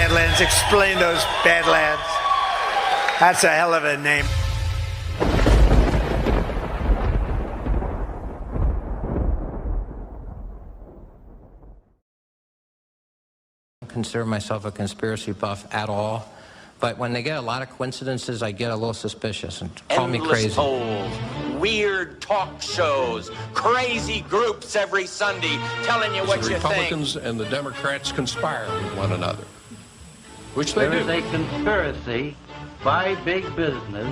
Badlands. Explain those Badlands. That's a hell of a name. I don't consider myself a conspiracy buff at all, but when they get a lot of coincidences, I get a little suspicious and call me crazy. Polls, weird talk shows, crazy groups every Sunday telling you what you think. The Republicans and the Democrats conspire with one another, which they do. There is a conspiracy by big business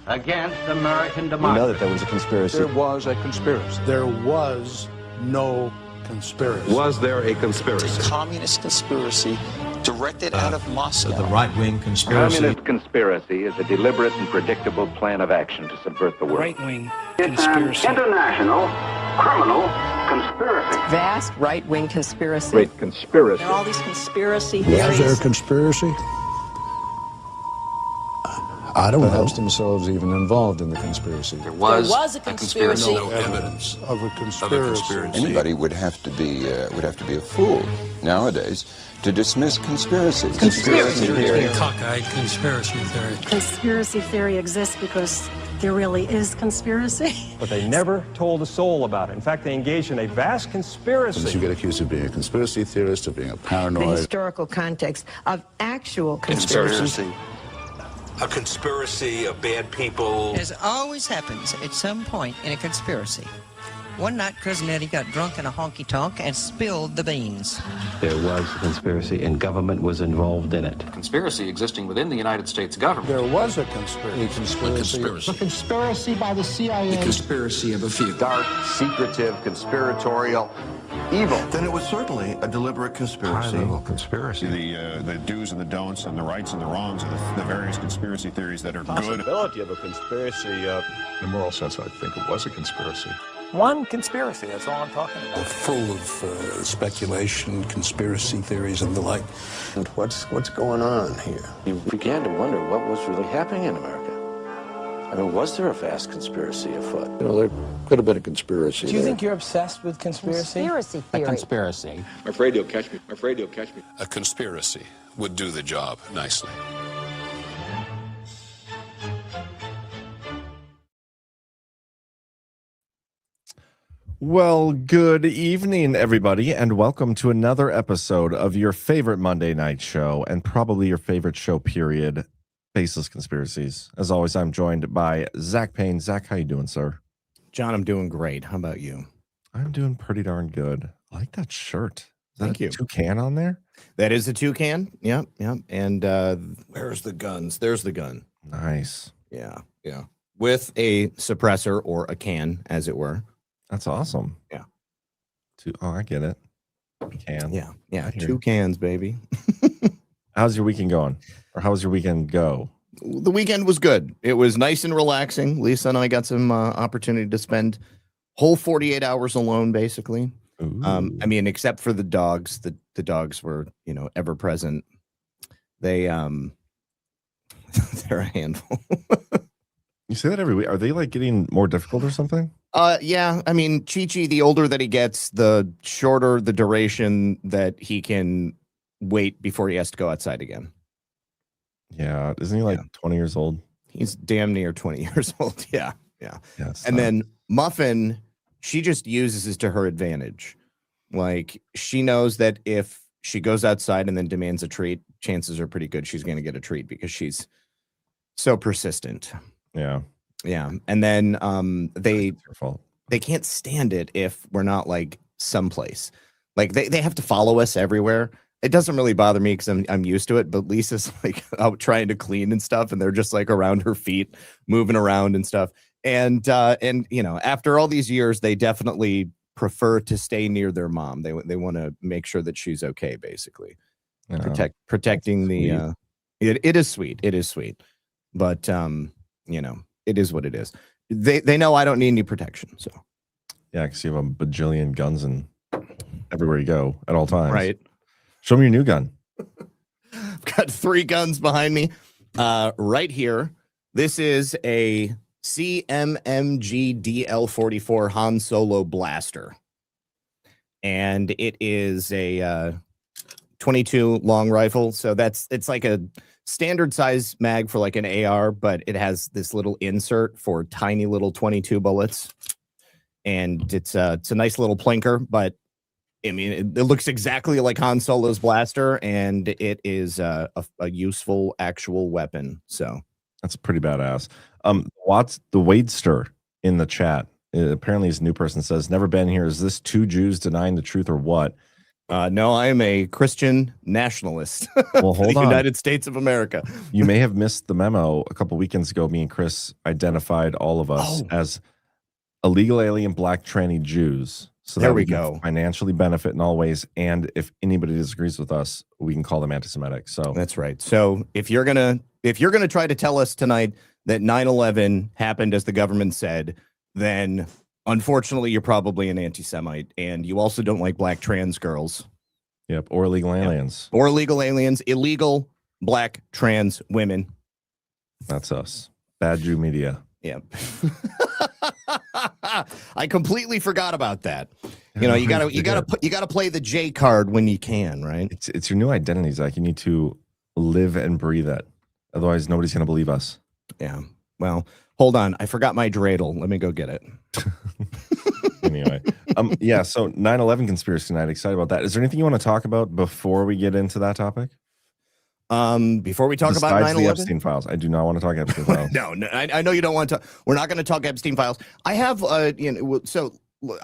against American democracy. We know that there was a conspiracy. There was a conspiracy. There was no conspiracy. Was there a conspiracy? It's a communist conspiracy directed out of Moscow. The right-wing conspiracy. Communist conspiracy is a deliberate and predictable plan of action to subvert the world. Right-wing conspiracy. International criminal conspiracy. Vast right-wing conspiracy. Great conspiracy. There are all these conspiracy theories. Was there a conspiracy? I don't know. Perhaps themselves even involved in the conspiracy. There was a conspiracy. No evidence of a conspiracy. Anybody would have to be a fool nowadays to dismiss conspiracies. Conspiracy theory. Cockeyed conspiracy theory. Conspiracy theory exists because there really is conspiracy. But they never told a soul about it. In fact, they engaged in a vast conspiracy. Since you get accused of being a conspiracy theorist, of being a paranoid. The historical context of actual conspiracy. A conspiracy of bad people. As always happens at some point in a conspiracy. One night, Cousin Eddie got drunk in a honky-tonk and spilled the beans. There was a conspiracy and government was involved in it. Conspiracy existing within the United States government. There was a conspiracy. A Conspiracy by the CIA. The conspiracy of a few. Dark, secretive, conspiratorial, evil. Then it was certainly a deliberate conspiracy. High-level conspiracy. The do's and the don'ts and the rights and the wrongs of the various conspiracy theories that are good. Possibility of a conspiracy. In a moral sense, I think it was a conspiracy. One conspiracy, that's all I'm talking about. Full of speculation, conspiracy theories, and the like. And what's going on here? You began to wonder what was really happening in America. I mean, was there a vast conspiracy afoot? You know, there could have been a conspiracy. Do you think you're obsessed with conspiracy? Conspiracy theory. A conspiracy. I'm afraid you'll catch me. I'm afraid you'll catch me. A conspiracy would do the job nicely. Well, good evening, everybody, and welcome to another episode of your favorite Monday night show, and probably your favorite show, period, Baseless Conspiracies. As always, I'm joined by Zach Paine. Zach, how you doing, sir? John, I'm doing great. How about you? I'm doing pretty darn good. I like that shirt. Is Thank that you. a toucan on there? That is a toucan. Yep, yep. And where's the guns? There's the gun. Nice. Yeah, yeah. With a suppressor or a can, as it were. That's awesome. Yeah. Oh, I get it. Can. Yeah, yeah. Two cans, baby. How's your weekend going? Or how was your weekend go? The weekend was good. It was nice and relaxing. Lisa and I got some opportunity to spend whole 48 hours alone, basically. I mean, except for the dogs. The dogs were, ever present. They they're a handful. You say that every week. Are they like getting more difficult or something? Yeah. I mean, Chi-Chi, the older that he gets, the shorter the duration that he can wait before he has to go outside again. Yeah. Isn't he like 20 years old? He's damn near 20 years old. Yeah. Yeah. Yes. And then Muffin, she just uses it to her advantage. Like, she knows that if she goes outside and then demands a treat, chances are pretty good she's going to get a treat because she's so persistent. Yeah. Yeah. And then they they can't stand it if we're not like someplace. Like they have to follow us everywhere. It doesn't really bother me because I'm used to it, but Lisa's like out trying to clean and stuff, and they're just like around her feet, moving around and stuff. And after all these years, they definitely prefer to stay near their mom. They want to make sure that she's okay, basically. Yeah. Protecting the it is sweet. It is sweet. But it is what it is. They know I don't need any protection. So yeah, because you have a bajillion guns and everywhere you go at all times. Right. Show me your new gun. I've got 3 guns behind me. Right here. This is a CMMG DL44 Han Solo blaster. And it is a 22 long rifle. So it's like a standard size mag for like an AR, but it has this little insert for tiny little 22 bullets. And it's a nice little plinker, but I mean, it looks exactly like Han Solo's blaster, and it is a useful actual weapon. So that's pretty badass. Watts the Wadester in the chat. Apparently, his new person says, "Never been here. Is this two Jews denying the truth or what?" No, I am a Christian nationalist. Well, hold the on. United States of America. You may have missed the memo. A couple weekends ago, me and Chris identified all of us as illegal alien black tranny Jews. So there that we can go. Financially benefit in all ways, and if anybody disagrees with us, we can call them anti-Semitic. So that's right. So if you're gonna try to tell us tonight that 9/11 happened as the government said, then unfortunately you're probably an anti-Semite, and you also don't like black trans girls. Yep, or illegal aliens. Or illegal aliens, illegal black trans women. That's us. Bad Jew Media. Yep. I completely forgot about that. You know, you gotta play the J card when you can, right? It's your new identity, Zach. You need to live and breathe it. Otherwise, nobody's gonna believe us. Yeah. Well, hold on. I forgot my dreidel. Let me go get it. Anyway, yeah. So 9/11 conspiracy night. Excited about that. Is there anything you want to talk about before we get into that topic? Before we talk about 9/11, the Epstein files, I do not want to talk Epstein files. No, I know you don't want to. We're not going to talk Epstein files. I have, so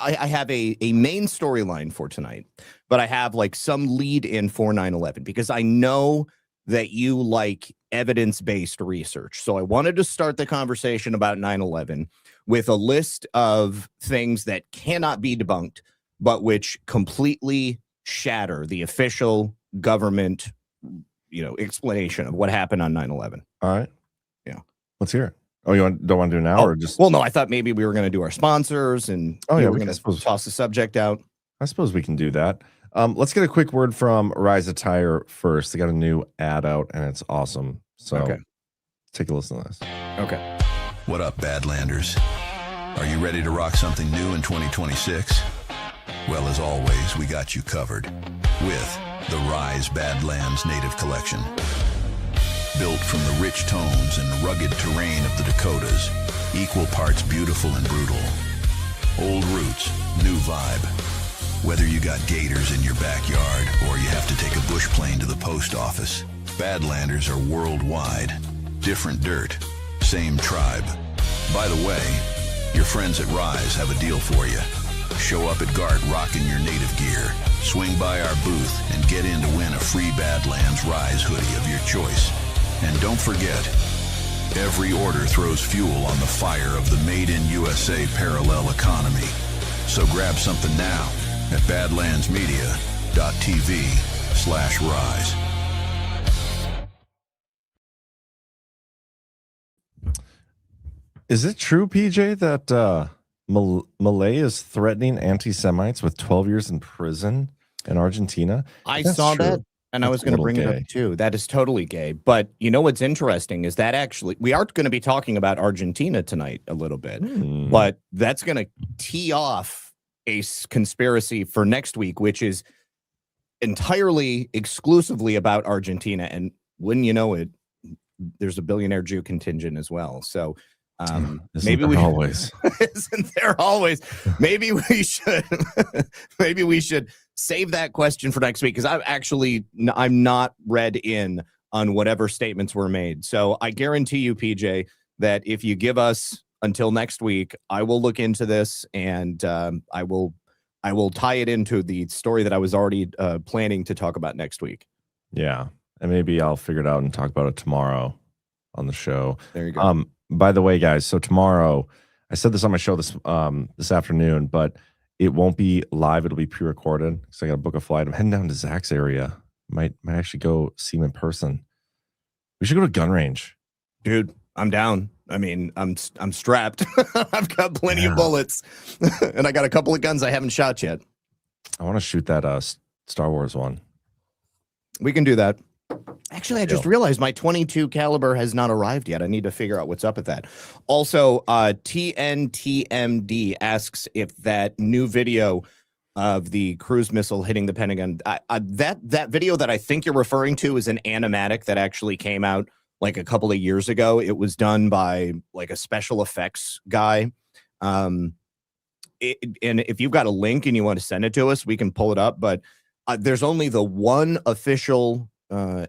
I have a main storyline for tonight, but I have like some lead in for 9/11 because I know that you like evidence-based research. So I wanted to start the conversation about 9/11 with a list of things that cannot be debunked, but which completely shatter the official government explanation of what happened on 9/11. All right. Yeah. Let's hear it. Oh, you don't want to do it now or just? Well, no, I thought maybe we were going to do our sponsors and we're going to toss the subject out. I suppose we can do that. Let's get a quick word from Rise Attire first. They got a new ad out and it's awesome. So take a listen to this. Okay. What up, Badlanders? Are you ready to rock something new in 2026? Well, as always, we got you covered with the Rise Badlands Native Collection. Built from the rich tones and rugged terrain of the Dakotas, equal parts beautiful and brutal. Old roots, new vibe. Whether you got gators in your backyard or you have to take a bush plane to the post office, Badlanders are worldwide. Different dirt, same tribe. By the way, your friends at Rise have a deal for you. Show up at GART rocking your native gear. Swing by our booth and get in to win a free Badlands Rise hoodie of your choice. And don't forget, every order throws fuel on the fire of the Made in USA parallel economy. So grab something now at badlandsmedia.tv/rise. Is it true, PJ, that Malay is threatening anti-Semites with 12 years in prison in Argentina? I saw that, and I was going to bring it up too. That is totally gay. But you know what's interesting is that actually we are going to be talking about Argentina tonight a little bit, but that's going to tee off a conspiracy for next week, which is entirely exclusively about Argentina. And wouldn't you know it, there's a billionaire Jew contingent as well. So maybe we always isn't there always? Maybe we should save that question for next week because I'm not read in on whatever statements were made. So I guarantee you, PJ, that if you give us until next week, I will look into this and I will tie it into the story that I was already planning to talk about next week. Yeah, and maybe I'll figure it out and talk about it tomorrow on the show. There you go. By the way, guys, so tomorrow, I said this on my show this afternoon, but it won't be live. It'll be pre-recorded because I got to book a flight. I'm heading down to Zach's area. Might actually go see him in person. We should go to gun range. Dude, I'm down. I mean, I'm strapped. I've got plenty of bullets, and I got a couple of guns I haven't shot yet. I want to shoot that Star Wars one. We can do that. Actually, I just realized my 22 caliber has not arrived yet. I need to figure out what's up with that. Also, TNTMD asks if that new video of the cruise missile hitting the Pentagon. That video that I think you're referring to is an animatic that actually came out like a couple of years ago. It was done by like a special effects guy. And if you've got a link and you want to send it to us, we can pull it up. But there's only the one official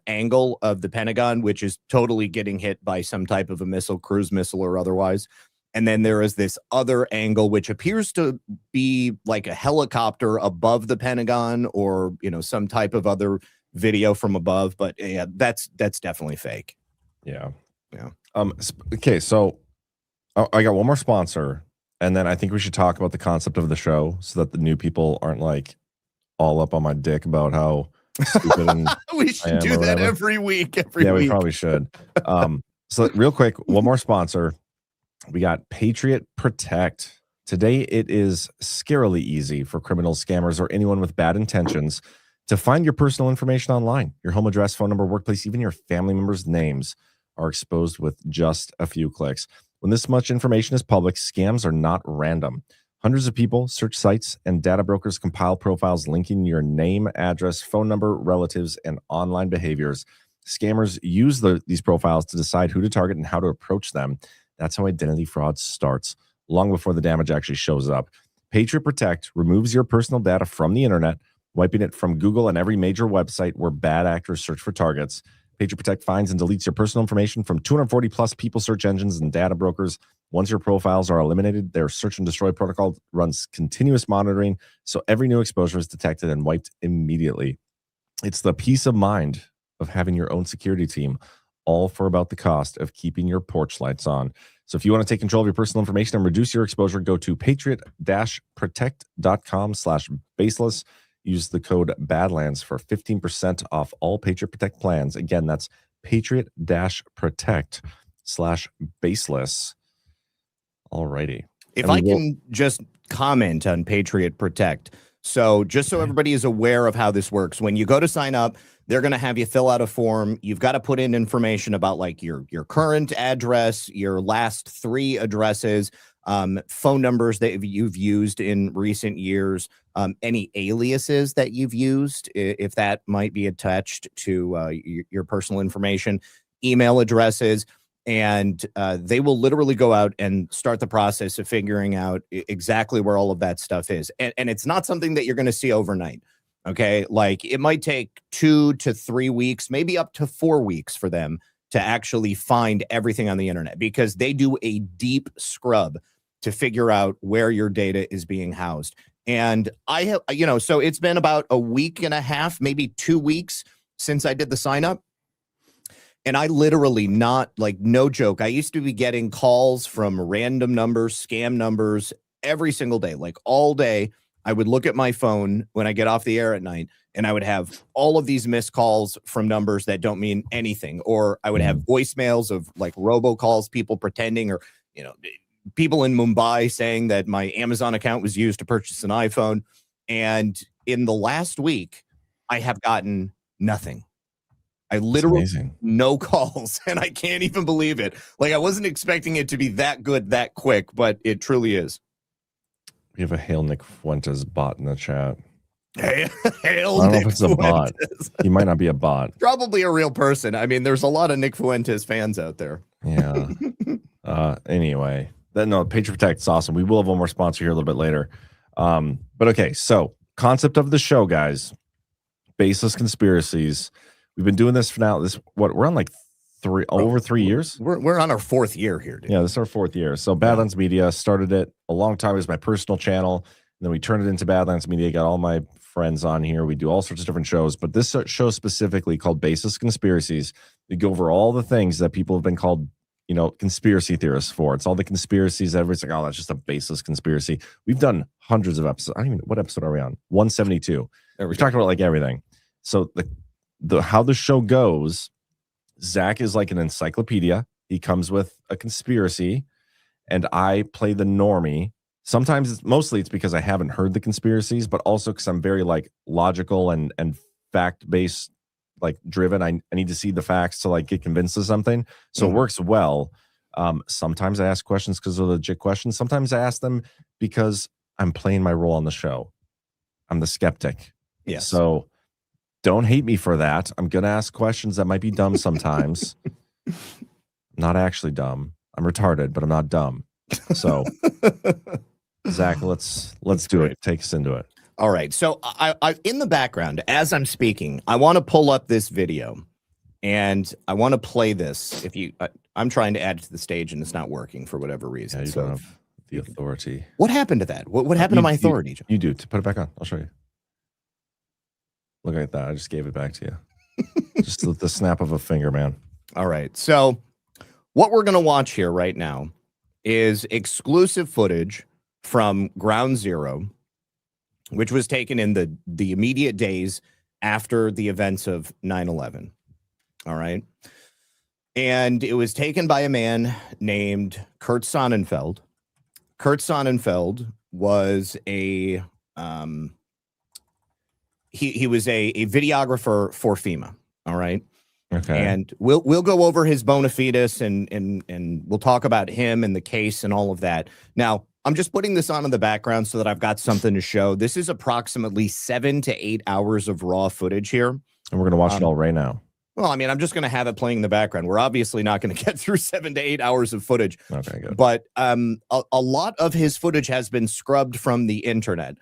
angle of the Pentagon, which is totally getting hit by some type of a missile, cruise missile or otherwise. And then there is this other angle, which appears to be like a helicopter above the Pentagon or, you know, some type of other video from above. But yeah, that's definitely fake. Yeah. Yeah. Okay. So I got one more sponsor, and then I think we should talk about the concept of the show so that the new people aren't like all up on my dick about how stupid and we should do that every week. Every week. We probably should. So real quick, one more sponsor. We got Patriot Protect. Today, it is scarily easy for criminals, scammers, or anyone with bad intentions to find your personal information online. Your home address, phone number, workplace, even your family members' names are exposed with just a few clicks. When this much information is public, scams are not random. Hundreds of people search sites, and data brokers compile profiles linking your name, address, phone number, relatives, and online behaviors. Scammers use these profiles to decide who to target and how to approach them. That's how identity fraud starts, long before the damage actually shows up. Patriot Protect removes your personal data from the internet, wiping it from Google and every major website where bad actors search for targets. Patriot Protect finds and deletes your personal information from 240 plus people search engines and data brokers. Once your profiles are eliminated, their search and destroy protocol runs continuous monitoring, so every new exposure is detected and wiped immediately. It's the peace of mind of having your own security team, all for about the cost of keeping your porch lights on. So if you want to take control of your personal information and reduce your exposure, go to patriot-protect.com/baseless. Use the code Badlands for 15% off all Patriot Protect plans. Again, that's patriot-protect/baseless. Alrighty. If I can just comment on Patriot Protect. So just so everybody is aware of how this works, when you go to sign up, they're going to have you fill out a form. You've got to put in information about like your current address, your last 3 addresses, phone numbers that you've used in recent years, any aliases that you've used, if that might be attached to your personal information, email addresses, and they will literally go out and start the process of figuring out exactly where all of that stuff is. And it's not something that you're going to see overnight. Okay, like it might take 2 to 3 weeks, maybe up to 4 weeks for them to actually find everything on the internet, because they do a deep scrub to figure out where your data is being housed. And I have, you know, so it's been about a week and a half, maybe 2 weeks since I did the sign up. And I literally, not like, no joke, I used to be getting calls from random numbers, scam numbers every single day, like all day. I would look at my phone when I get off the air at night, and I would have all of these missed calls from numbers that don't mean anything. Or I would have voicemails of like robocalls, people pretending, or, you know, people in Mumbai saying that my Amazon account was used to purchase an iPhone. And in the last week, I have gotten nothing. I literally no calls, and I can't even believe it. Like, I wasn't expecting it to be that good that quick, but it truly is. We have a Hail Nick Fuentes bot in the chat. Hail I don't know if it's a bot. He might not be a bot. Probably a real person. I mean, there's a lot of Nick Fuentes fans out there. Yeah. Anyway, no, Patriot Protect's awesome. We will have one more sponsor here a little bit later. But okay, so concept of the show, guys. Baseless Conspiracies. We've been doing this for now. We're on like over 3 years. We're on our 4th year here, dude. Yeah, this is our 4th year. So Badlands Media started it a long time. It was my personal channel. And then we turned it into Badlands Media, got all my friends on here. We do all sorts of different shows, but this show specifically called Baseless Conspiracies, we go over all the things that people have been called, you know, conspiracy theorists for. It's all the conspiracies. Everybody's like, oh, that's just a baseless conspiracy. We've done hundreds of episodes. I don't even know, what episode are we on? 172. We've talked about like everything. So how the show goes, Zach is like an encyclopedia. He comes with a conspiracy, and I play the normie. Sometimes mostly it's because I haven't heard the conspiracies, but also because I'm very like logical and fact-based, like driven. I need to see the facts to like get convinced of something. So it works well. Sometimes I ask questions because they're legit questions. Sometimes I ask them because I'm playing my role on the show. I'm the skeptic. Yes. So don't hate me for that. I'm going to ask questions that might be dumb sometimes. I'm not actually dumb. I'm retarded, but I'm not dumb. So, Zach, let's do it. Take us into it. All right. So I in the background, as I'm speaking, I want to pull up this video and I want to play this. I'm trying to add it to the stage and it's not working for whatever reason. Yeah, you don't have the authority. What happened to that? What happened to my authority? You do. Put it back on. I'll show you. Look at that. I just gave it back to you. Just the snap of a finger, man. All right. So what we're going to watch here right now is exclusive footage from Ground Zero, which was taken in the immediate days after the events of 9/11. All right. And it was taken by a man named Kurt Sonnenfeld. Kurt Sonnenfeld was he was a videographer for FEMA. All right. Okay. And we'll go over his bona fides and we'll talk about him and the case and all of that. Now, I'm just putting this on in the background so that I've got something to show. This is approximately 7 to 8 hours of raw footage here. And we're going to watch it all right now. Well, I mean, I'm just going to have it playing in the background. We're obviously not going to get through 7 to 8 hours of footage. Okay, good. But a lot of his footage has been scrubbed from the internet.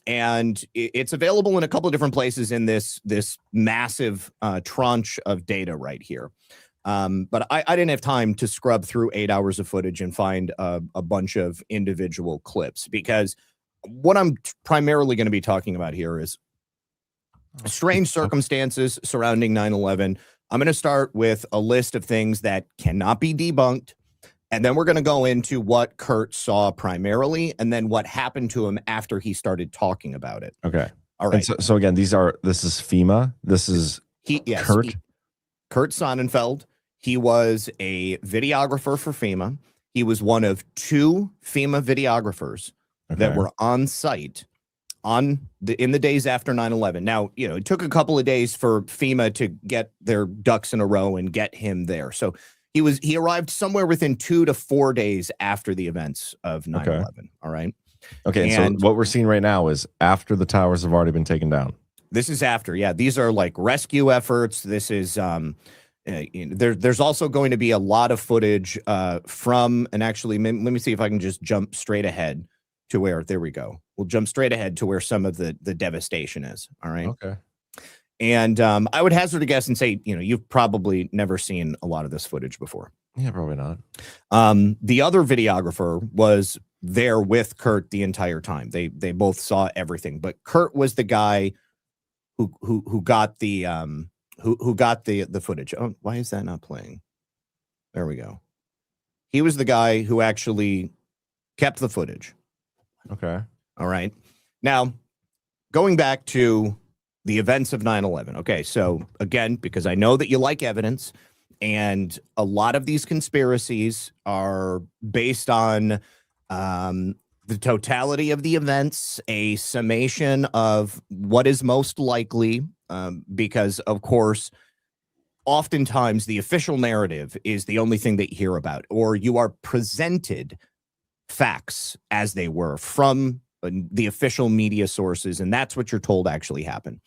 And it's available in a couple of different places in this massive tranche of data right here. But I didn't have time to scrub through 8 hours of footage and find a bunch of individual clips, because what I'm primarily going to be talking about here is strange circumstances surrounding 9/11. I'm going to start with a list of things that cannot be debunked. And then we're going to go into what Kurt saw primarily, and then what happened to him after he started talking about it. Okay. All right. And so again, this is FEMA. This is Kurt. Kurt Sonnenfeld. He was a videographer for FEMA. He was one of 2 FEMA videographers that were on site in the days after 9/11. Now, it took a couple of days for FEMA to get their ducks in a row and get him there. So he arrived somewhere within 2 to 4 days after the events of 9/11. All right. Okay. And so what we're seeing right now is after the towers have already been taken down. This is after. Yeah. These are like rescue efforts. This is there's also going to be a lot of footage from, and actually, let me see if I can just jump straight ahead to where, there we go. We'll jump straight ahead to where some of the devastation is. All right. Okay. And I would hazard a guess and say, you've probably never seen a lot of this footage before. Yeah, probably not. The other videographer was there with Kurt the entire time. They both saw everything, but Kurt was the guy who got the footage. Oh, why is that not playing? There we go. He was the guy who actually kept the footage. Okay. All right. Now, going back to the events of 9/11. Okay, so again, because I know that you like evidence, and a lot of these conspiracies are based on the totality of the events, a summation of what is most likely, because, of course, oftentimes the official narrative is the only thing that you hear about, or you are presented facts as they were from the official media sources, and that's what you're told actually happened.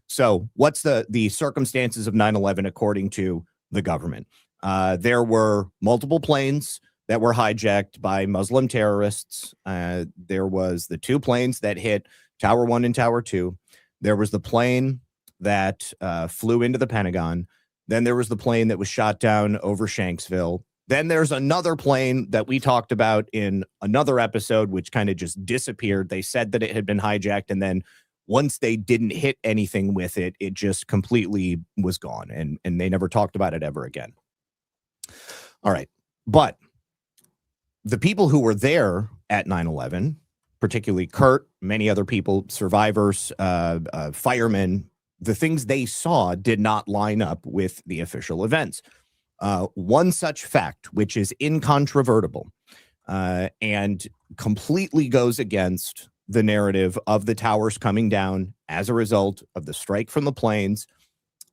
So what's the circumstances of 9/11 according to the government? There were multiple planes that were hijacked by Muslim terrorists. There was the 2 planes that hit Tower 1 and Tower 2. There was the plane that flew into the Pentagon. Then there was the plane that was shot down over Shanksville. Then there's another plane that we talked about in another episode, which kind of just disappeared. They said that it had been hijacked, and then once they didn't hit anything with it, it just completely was gone, and they never talked about it ever again. All right. But the people who were there at 9/11, particularly Kurt, many other people, survivors, firemen, the things they saw did not line up with the official events. One such fact, which is incontrovertible and completely goes against the narrative of the towers coming down as a result of the strike from the planes,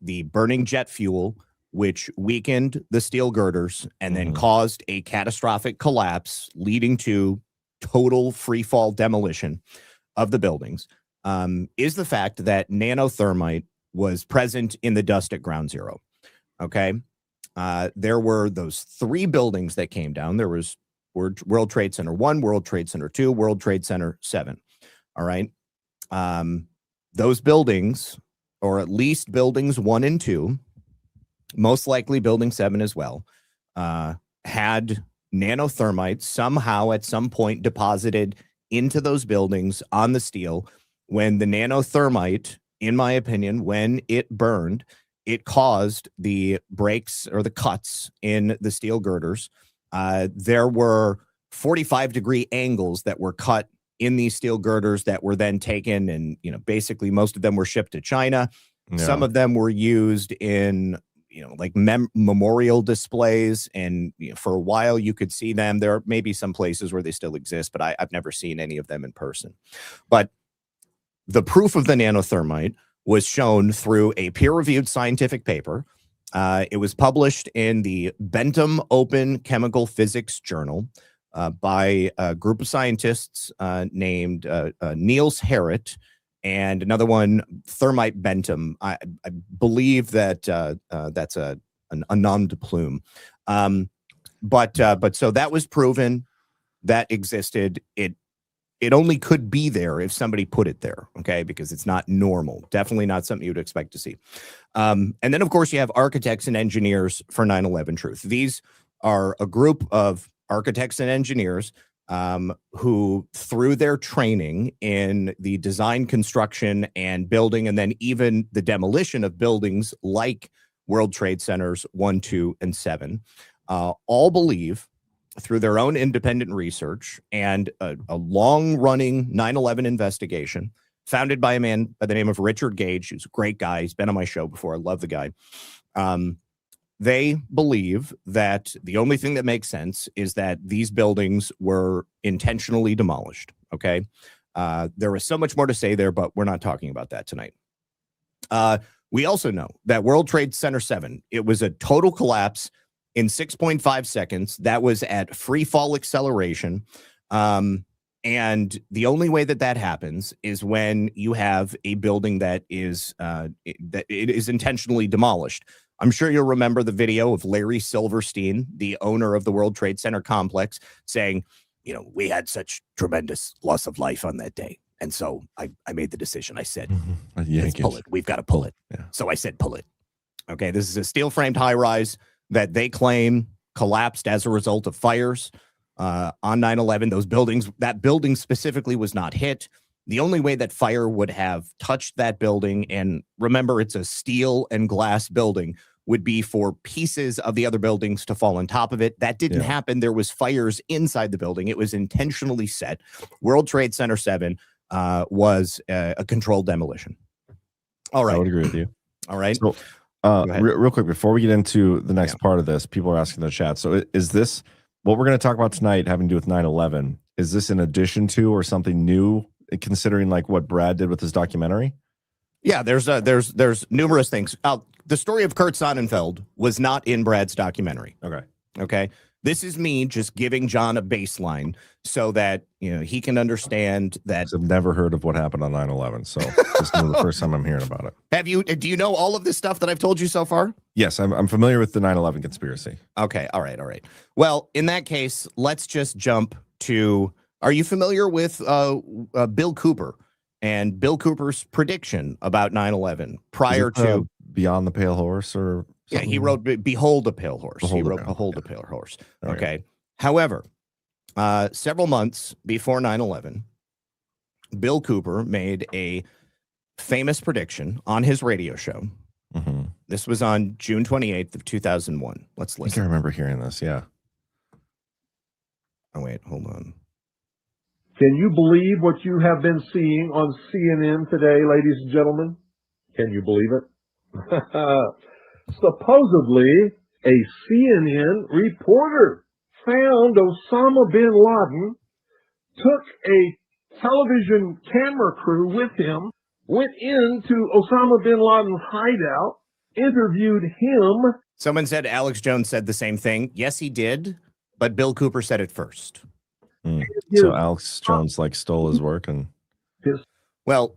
the burning jet fuel, which weakened the steel girders and then caused a catastrophic collapse, leading to total free fall demolition. of the buildings is the fact that nanothermite was present in the dust at ground zero. Okay. There were those 3 buildings that came down. There was World Trade Center 1, World Trade Center 2, World Trade Center 7. All right. Those buildings, or at least buildings 1 and 2, most likely building 7 as well, had nanothermite somehow at some point deposited into those buildings on the steel. When the nanothermite, in my opinion, when it burned, it caused the breaks or the cuts in the steel girders. There were 45-degree angles that were cut in these steel girders that were then taken, and basically most of them were shipped to China. Yeah. Some of them were used in like memorial displays, and for a while you could see them. There may be some places where they still exist, but I've never seen any of them in person. But the proof of the nanothermite was shown through a peer-reviewed scientific paper. It was published in the Bentham Open Chemical Physics Journal by a group of scientists named Niels Harrit and another one, Thermite Bentham. I believe that that's a nom de plume. But so that was proven, that existed. It only could be there if somebody put it there, okay? Because it's not normal. Definitely not something you would expect to see. And then, of course, you have architects and engineers for 9/11 Truth. These are a group of architects and engineers who, through their training in the design, construction, and building, and then even the demolition of buildings like World Trade Centers 1, 2, and 7, all believe, through their own independent research and a long-running 9/11 investigation founded by a man by the name of Richard Gage, who's a great guy. He's been on my show before. I love the guy. They believe that the only thing that makes sense is that these buildings were intentionally demolished, okay? There is so much more to say there, but we're not talking about that tonight. We also know that World Trade Center 7, it was a total collapse in 6.5 seconds. That was at free fall acceleration. And the only way that happens is when you have a building that is intentionally demolished. I'm sure you'll remember the video of Larry Silverstein, the owner of the World Trade Center complex, saying, we had such tremendous loss of life on that day. And so I made the decision. I said, let's pull it. We've got to pull it. Yeah. So I said, pull it. Okay, this is a steel-framed high-rise that they claim collapsed as a result of fires on 9/11. Those buildings, that building specifically was not hit. The only way that fire would have touched that building, and remember, it's a steel and glass building, would be for pieces of the other buildings to fall on top of it. That didn't happen. There was fires inside the building. It was intentionally set. World Trade Center 7 was a controlled demolition. All right. I would agree with you. All right. So, real quick, before we get into the next part of this, people are asking in the chat. So is this, what we're going to talk about tonight having to do with 9/11, is this in addition to or something new, considering like what Brad did with his documentary? Yeah, there's numerous things. The story of Kurt Sonnenfeld was not in Brad's documentary. Okay. This is me just giving John a baseline so that he can understand that. I've never heard of what happened on 9/11, so this is the first time I'm hearing about it. Do you know all of this stuff that I've told you so far? Yes, I'm familiar with the 9/11 conspiracy. Okay, all right. Well, in that case, let's just jump to. Are you familiar with Bill Cooper and Bill Cooper's prediction about 9/11 prior to Beyond the Pale Horse or? Yeah, he wrote Behold a Pale Horse. Behold a Pale Horse. Okay. However, several months before 9/11, Bill Cooper made a famous prediction on his radio show. Mm-hmm. This was on June 28th of 2001. Let's listen. I think I remember hearing this, yeah. Oh, wait, hold on. Can you believe what you have been seeing on CNN today, ladies and gentlemen? Can you believe it? Supposedly, a CNN reporter found Osama bin Laden, took a television camera crew with him, went into Osama bin Laden's hideout, interviewed him. Someone said Alex Jones said the same thing. Yes, he did, but Bill Cooper said it first. So Alex Jones stole his work and Well,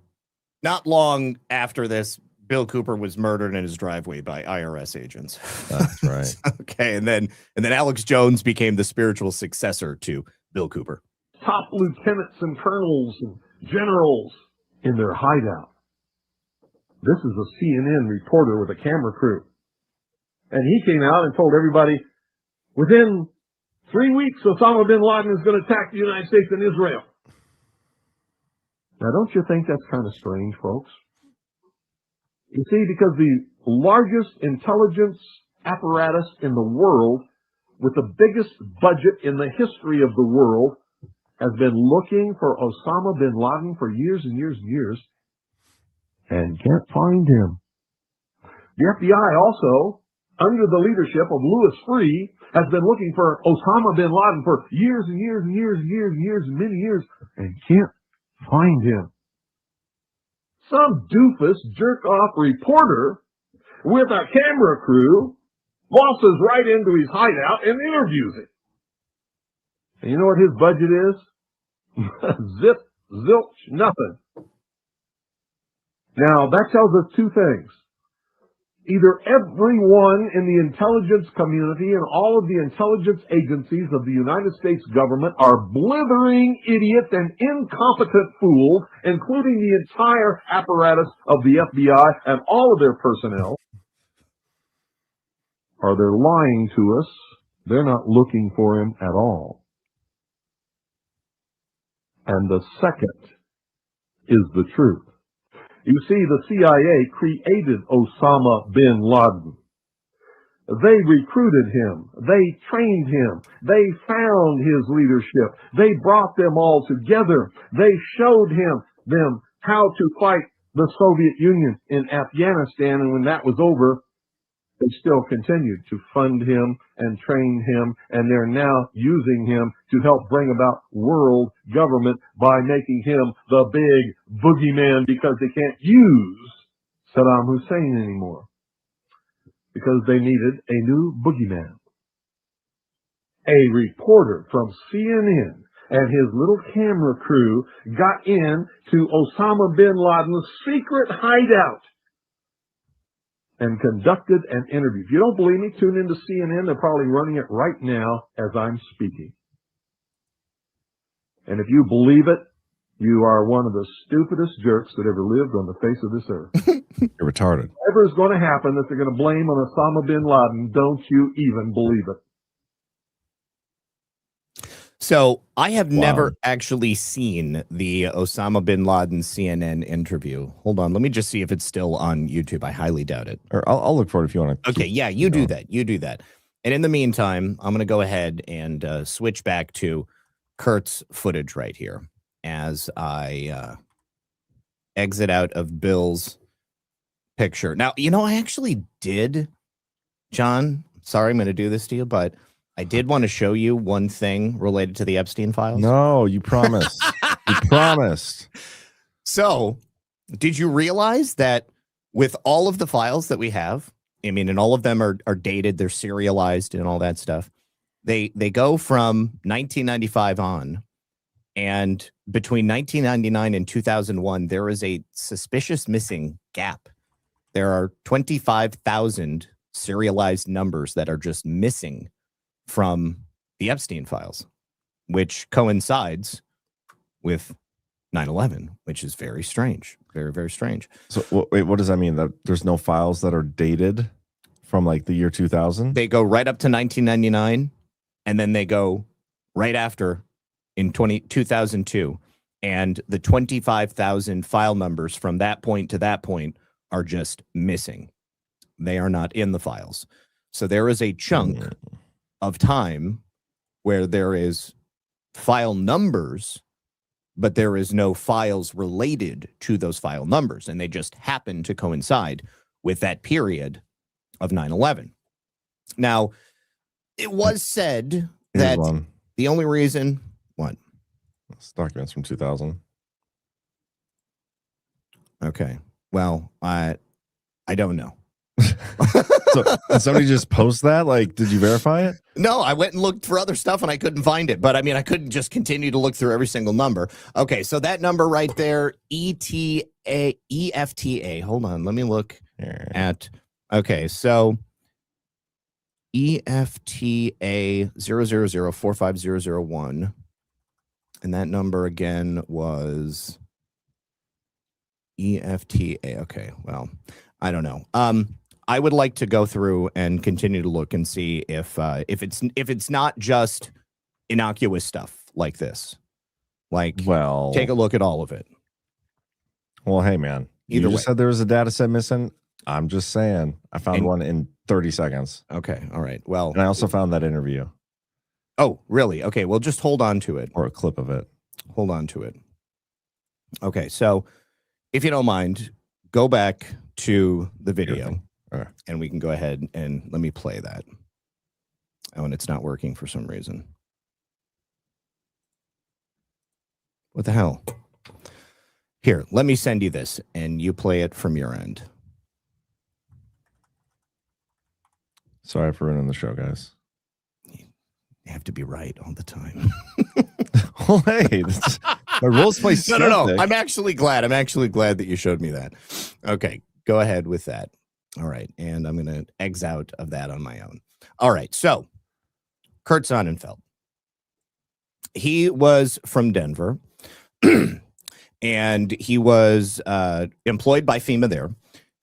not long after this, Bill Cooper was murdered in his driveway by IRS agents. That's right. Okay, and then Alex Jones became the spiritual successor to Bill Cooper. Top lieutenants and colonels and generals in their hideout. This is a CNN reporter with a camera crew. And he came out and told everybody, within 3 weeks, Osama bin Laden is going to attack the United States and Israel. Now, don't you think that's kind of strange, folks? You see, because the largest intelligence apparatus in the world, with the biggest budget in the history of the world, has been looking for Osama bin Laden for years and years and years, and can't find him. The FBI also, under the leadership of Louis Freeh, has been looking for Osama bin Laden for years and years and years and years and years and many years, and can't find him. Some doofus jerk-off reporter with a camera crew waltzes right into his hideout and interviews him. And you know what his budget is? Zip, zilch, nothing. Now, that tells us two things. Either everyone in the intelligence community and all of the intelligence agencies of the United States government are blithering idiots and incompetent fools, including the entire apparatus of the FBI and all of their personnel, or they're lying to us. They're not looking for him at all. And the second is the truth. You see, the CIA created Osama bin Laden. They recruited him. They trained him. They found his leadership. They brought them all together. They showed them how to fight the Soviet Union in Afghanistan. And when that was over, they still continued to fund him and train him, and they're now using him to help bring about world government by making him the big boogeyman, because they can't use Saddam Hussein anymore, because they needed a new boogeyman. A reporter from CNN and his little camera crew got in to Osama bin Laden's secret hideout and conducted an interview. If you don't believe me, tune into CNN. They're probably running it right now as I'm speaking. And if you believe it, you are one of the stupidest jerks that ever lived on the face of this earth. You're retarded. Whatever is going to happen that they're going to blame on Osama bin Laden, don't you even believe it. So I have never actually seen the Osama bin Laden CNN interview. Hold on. Let me just see if it's still on YouTube. I highly doubt it. Or I'll look for it if you want to. Okay. Yeah, you do that. You do that. And in the meantime, I'm going to go ahead and switch back to Kurt's footage right here as I exit out of Bill's picture. Now, you know, I actually did, John, sorry I'm going to do this to you, but I did want to show you one thing related to the Epstein files. No, you promised. You promised. So, did you realize that with all of the files that we have, I mean, and all of them are dated, they're serialized and all that stuff, they go from 1995 on, and between 1999 and 2001, there is a suspicious missing gap. There are 25,000 serialized numbers that are just missing from the Epstein files, which coincides with 9/11, which is very strange. Very, very strange. So wait, what does that mean? That there's no files that are dated from like the year 2000? They go right up to 1999, and then they go right after in 2002. And the 25,000 file numbers from that point to that point are just missing. They are not in the files. So there is a chunk of time where there is file numbers, but there is no files related to those file numbers, and they just happen to coincide with that period of 9/11. Now, it was said that the only reason what? This document's from 2000. Okay. Well, I don't know. So did somebody just post that? Like, did you verify it? No, I went and looked for other stuff and I couldn't find it. But I mean, I couldn't just continue to look through every single number. Okay, so that number right there, EFTA. Hold on, let me look at. Okay, so EFTA 000450001, and that number again was EFTA. Okay, well, I don't know. I would like to go through and continue to look and see if it's not just innocuous stuff like this. Like, well, take a look at all of it. Well, hey, man, Either you just way. said there was a data set missing. I'm just saying, I found one in 30 seconds. Okay, all right. Well, and I also found that interview. Oh, really? Okay, well, just hold on to it. Or a clip of it. Hold on to it. Okay, so if you don't mind, go back to the video. Right. And we can go ahead and let me play that. Oh, and it's not working for some reason. What the hell? Here, let me send you this, and you play it from your end. Sorry for ruining the show, guys. You have to be right all the time. Well, hey, my rules play skeptic. No. I'm actually glad. I'm actually glad that you showed me that. Okay, go ahead with that. All right, and I'm going to exit out of that on my own. All right, so Kurt Sonnenfeld. He was from Denver, and he was employed by FEMA there,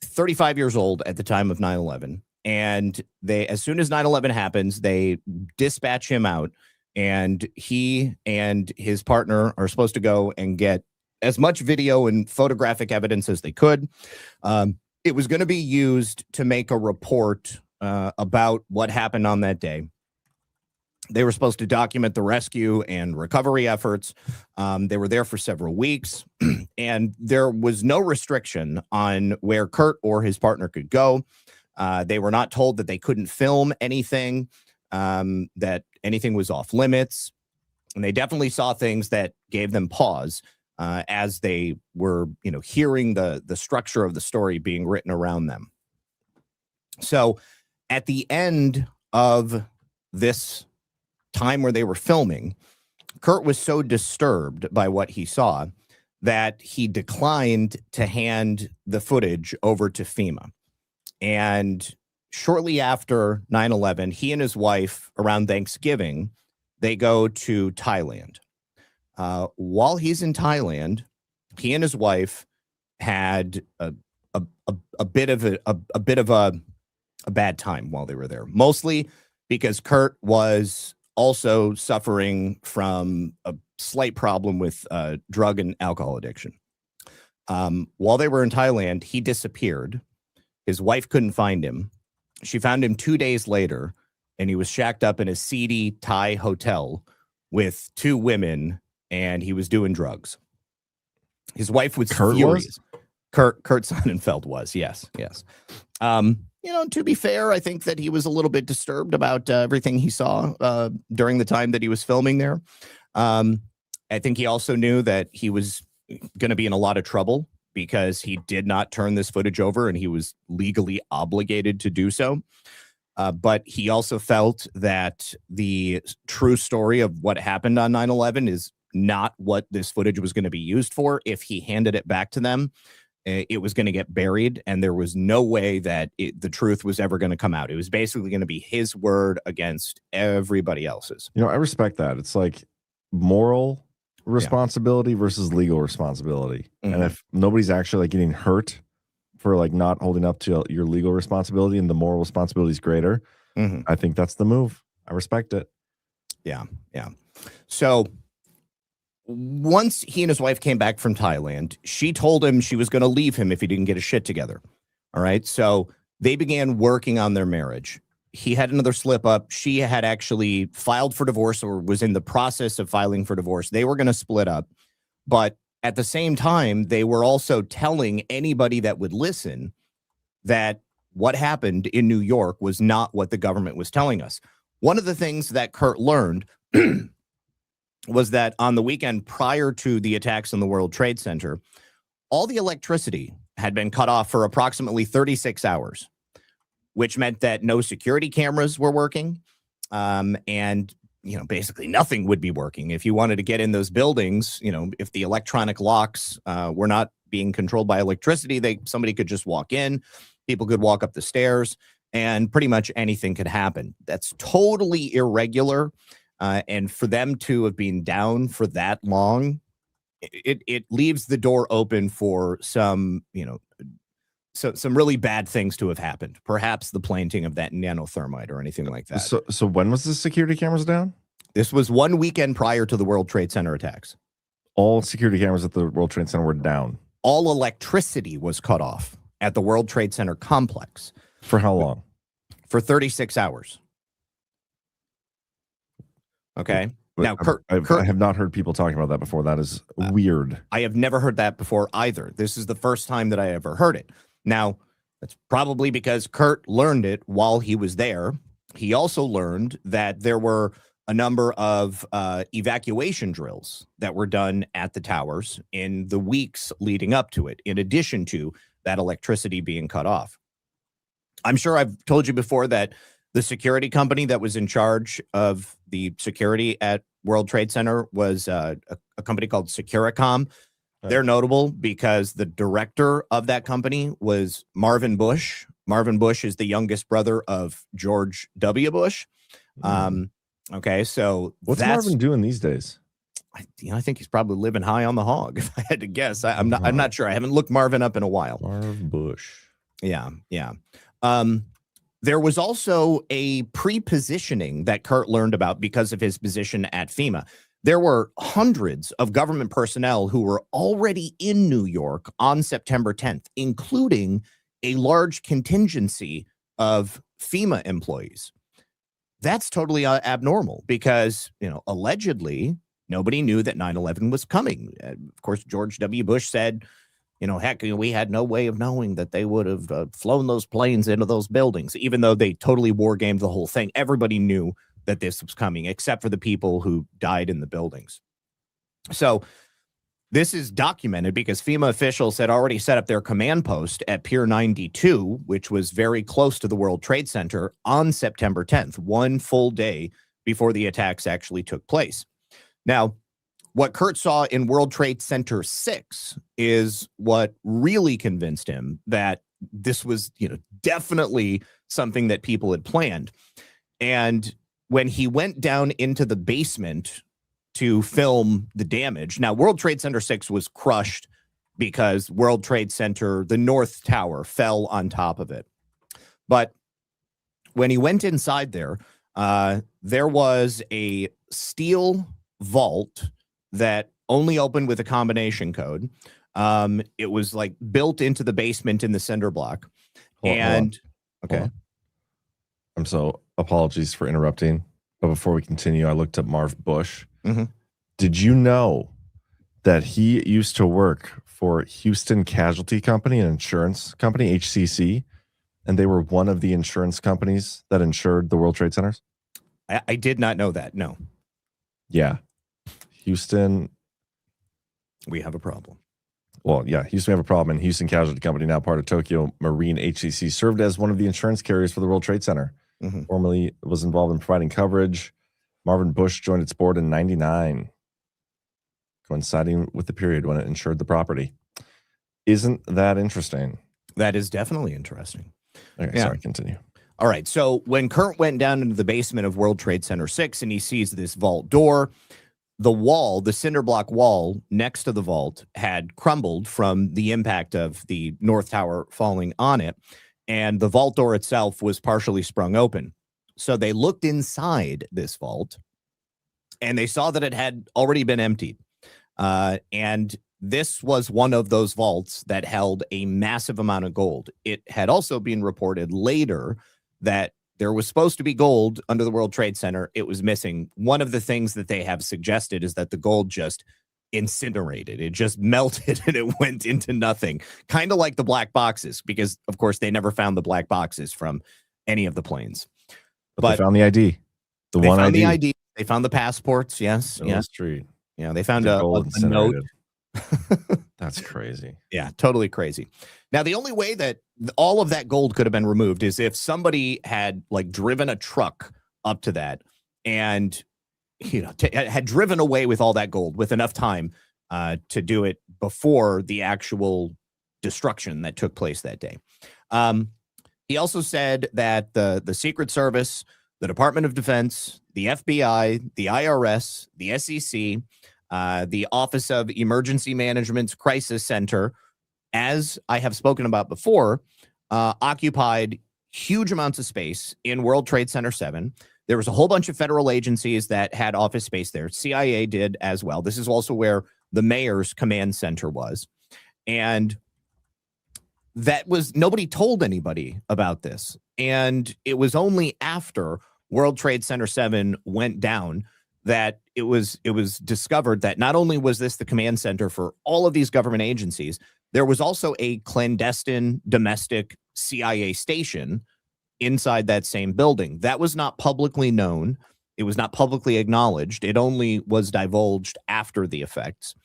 35 years old at the time of 9/11. And they, as soon as 9/11 happens, they dispatch him out, and he and his partner are supposed to go and get as much video and photographic evidence as they could. It was going to be used to make a report about what happened on that day. They were supposed to document the rescue and recovery efforts. They were there for several weeks, and there was no restriction on where Kurt or his partner could go. They were not told that they couldn't film anything, that anything was off limits. And they definitely saw things that gave them pause as they were, hearing the structure of the story being written around them. So at the end of this time where they were filming, Kurt was so disturbed by what he saw that he declined to hand the footage over to FEMA. And shortly after 9/11, he and his wife, around Thanksgiving, they go to Thailand. While he's in Thailand, he and his wife had a bit of a bad time while they were there, mostly because Kurt was also suffering from a slight problem with drug and alcohol addiction. While they were in Thailand, he disappeared. His wife couldn't find him. She found him 2 days later, and he was shacked up in a seedy Thai hotel with two women, and he was doing drugs. His wife was furious. Kurt Sonnenfeld was, yes. To be fair, I think that he was a little bit disturbed about everything he saw during the time that he was filming there. I think he also knew that he was going to be in a lot of trouble because he did not turn this footage over, and he was legally obligated to do so. But he also felt that the true story of what happened on 9/11 is not what this footage was going to be used for. If he handed it back to them, it was going to get buried, and there was no way that the truth was ever going to come out. It was basically going to be his word against everybody else's. I respect that. It's like moral responsibility versus legal responsibility. Mm-hmm. And if nobody's actually getting hurt for not holding up to your legal responsibility and the moral responsibility is greater, I think that's the move. I respect it. Yeah. So once he and his wife came back from Thailand, she told him she was going to leave him if he didn't get his shit together. All right. So they began working on their marriage. He had another slip up. She had actually filed for divorce or was in the process of filing for divorce. They were going to split up. But at the same time, they were also telling anybody that would listen that what happened in New York was not what the government was telling us. One of the things that Kurt learned was that on the weekend prior to the attacks on the World Trade Center, all the electricity had been cut off for approximately 36 hours. which meant that no security cameras were working. And, basically nothing would be working. If you wanted to get in those buildings, if the electronic locks were not being controlled by electricity, somebody could just walk in, people could walk up the stairs, and pretty much anything could happen. That's totally irregular. And for them to have been down for that long, it leaves the door open for some really bad things to have happened. Perhaps the planting of that nanothermite or anything like that. So when was the security cameras down? This was 1 weekend prior to the World Trade Center attacks. All security cameras at the World Trade Center were down. All electricity was cut off at the World Trade Center complex. For how long? For 36 hours. Okay. Now, Kurt, I have not heard people talking about that before. That is weird. I have never heard that before either. This is the first time that I ever heard it. Now, that's probably because Kurt learned it while he was there. He also learned that there were a number of evacuation drills that were done at the towers in the weeks leading up to it, in addition to that electricity being cut off. I'm sure I've told you before that the security company that was in charge of the security at World Trade Center was a company called Securicom. They're notable because the director of that company was Marvin Bush. Marvin Bush is the youngest brother of George W. Bush. Okay, so what's Marvin doing these days? I think he's probably living high on the hog, if I had to guess. I'm not sure. I haven't looked Marvin up in a while. Marv Bush. Yeah. There was also a pre-positioning that Kurt learned about because of his position at FEMA. There were hundreds of government personnel who were already in New York on September 10th, including a large contingency of FEMA employees. That's totally abnormal because, allegedly, nobody knew that 9/11 was coming. Of course, George W. Bush said, heck, we had no way of knowing that they would have flown those planes into those buildings, even though they totally war gamed the whole thing. Everybody knew that this was coming, except for the people who died in the buildings. So this is documented because FEMA officials had already set up their command post at Pier 92, which was very close to the World Trade Center, on September 10th, one full day before the attacks actually took place. Now, what Kurt saw in World Trade Center 6 is what really convinced him that this was, definitely something that people had planned. And when he went down into the basement to film the damage, now World Trade Center 6 was crushed because World Trade Center, the North Tower, fell on top of it. But when he went inside there, there was a steel vault that only opened with a combination code. It was like built into the basement in the cinder block. Okay. I'm so apologies for interrupting. But before we continue, I looked up Marv Bush. Mm-hmm. Did you know that he used to work for Houston Casualty Company, an insurance company, HCC, and they were one of the insurance companies that insured the World Trade Centers? I did not know that. No. Yeah. Houston. We have a problem. Well, yeah, Houston, we have a problem. And Houston Casualty Company, now part of Tokyo Marine HCC, served as one of the insurance carriers for the World Trade Center. Mm-hmm. Formerly was involved in providing coverage. Marvin Bush joined its board in 1999, coinciding with the period when it insured the property. Isn't that interesting? That is definitely interesting. Okay, sorry, continue. All right, so when Kurt went down into the basement of World Trade Center 6 and he sees this vault door, the wall, the cinder block wall next to the vault had crumbled from the impact of the North Tower falling on it, and the vault door itself was partially sprung open. So they looked inside this vault, and they saw that it had already been emptied. And this was one of those vaults that held a massive amount of gold. It had also been reported later that there was supposed to be gold under the World Trade Center. It was missing. One of the things that they have suggested is that the gold just incinerated. It just melted and it went into nothing. Kind of like the black boxes, because, of course, they never found the black boxes from any of the planes. But they found the ID. They found the ID. They found the passports. Yes. Yes. Street. Yeah. They found a note. That's crazy. Yeah, totally crazy. Now, the only way that all of that gold could have been removed is if somebody had like driven a truck up to that and, had driven away with all that gold with enough time to do it before the actual destruction that took place that day. He also said that the Secret Service, the Department of Defense, the FBI, the IRS, the SEC, the Office of Emergency Management's Crisis Center, as I have spoken about before, occupied huge amounts of space in World Trade Center 7. There was a whole bunch of federal agencies that had office space there. CIA did as well. This is also where the mayor's command center was. And that was, nobody told anybody about this. And it was only after World Trade Center 7 went down that it was discovered that not only was this the command center for all of these government agencies, there was also a clandestine domestic CIA station inside that same building. That was not publicly known. It was not publicly acknowledged. It only was divulged after the effects.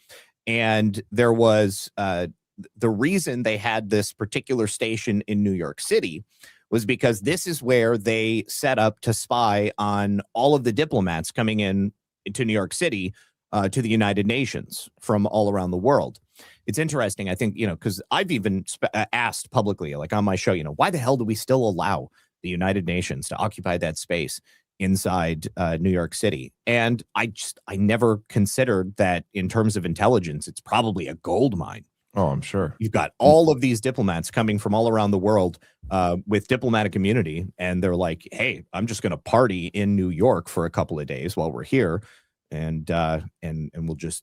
And there was the reason they had this particular station in New York City was because this is where they set up to spy on all of the diplomats coming in to New York City to the United Nations from all around the world. It's interesting, I think, because I've even asked publicly, like on my show, why the hell do we still allow the United Nations to occupy that space inside New York City? And I never considered that in terms of intelligence, it's probably a gold mine. Oh, I'm sure. You've got all of these diplomats coming from all around the world with diplomatic immunity, and they're like, hey, I'm just going to party in New York for a couple of days while we're here, and we'll just,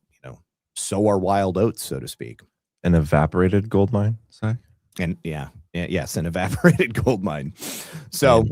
sow our wild oats, so to speak. An evaporated gold mine, Zach? And yes, an evaporated gold mine. So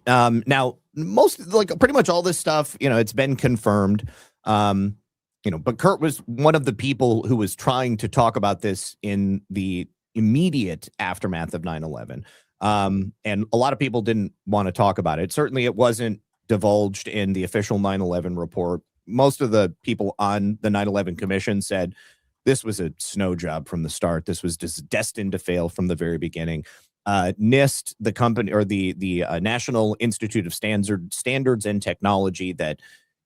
now pretty much all this stuff, it's been confirmed. But Kurt was one of the people who was trying to talk about this in the immediate aftermath of 9/11. And a lot of people didn't want to talk about it. Certainly it wasn't divulged in the official 9/11 report. Most of the people on the 9/11 commission said this was a snow job from the start. This was just destined to fail from the very beginning. NIST, the company, or the National Institute of Standards and Technology, that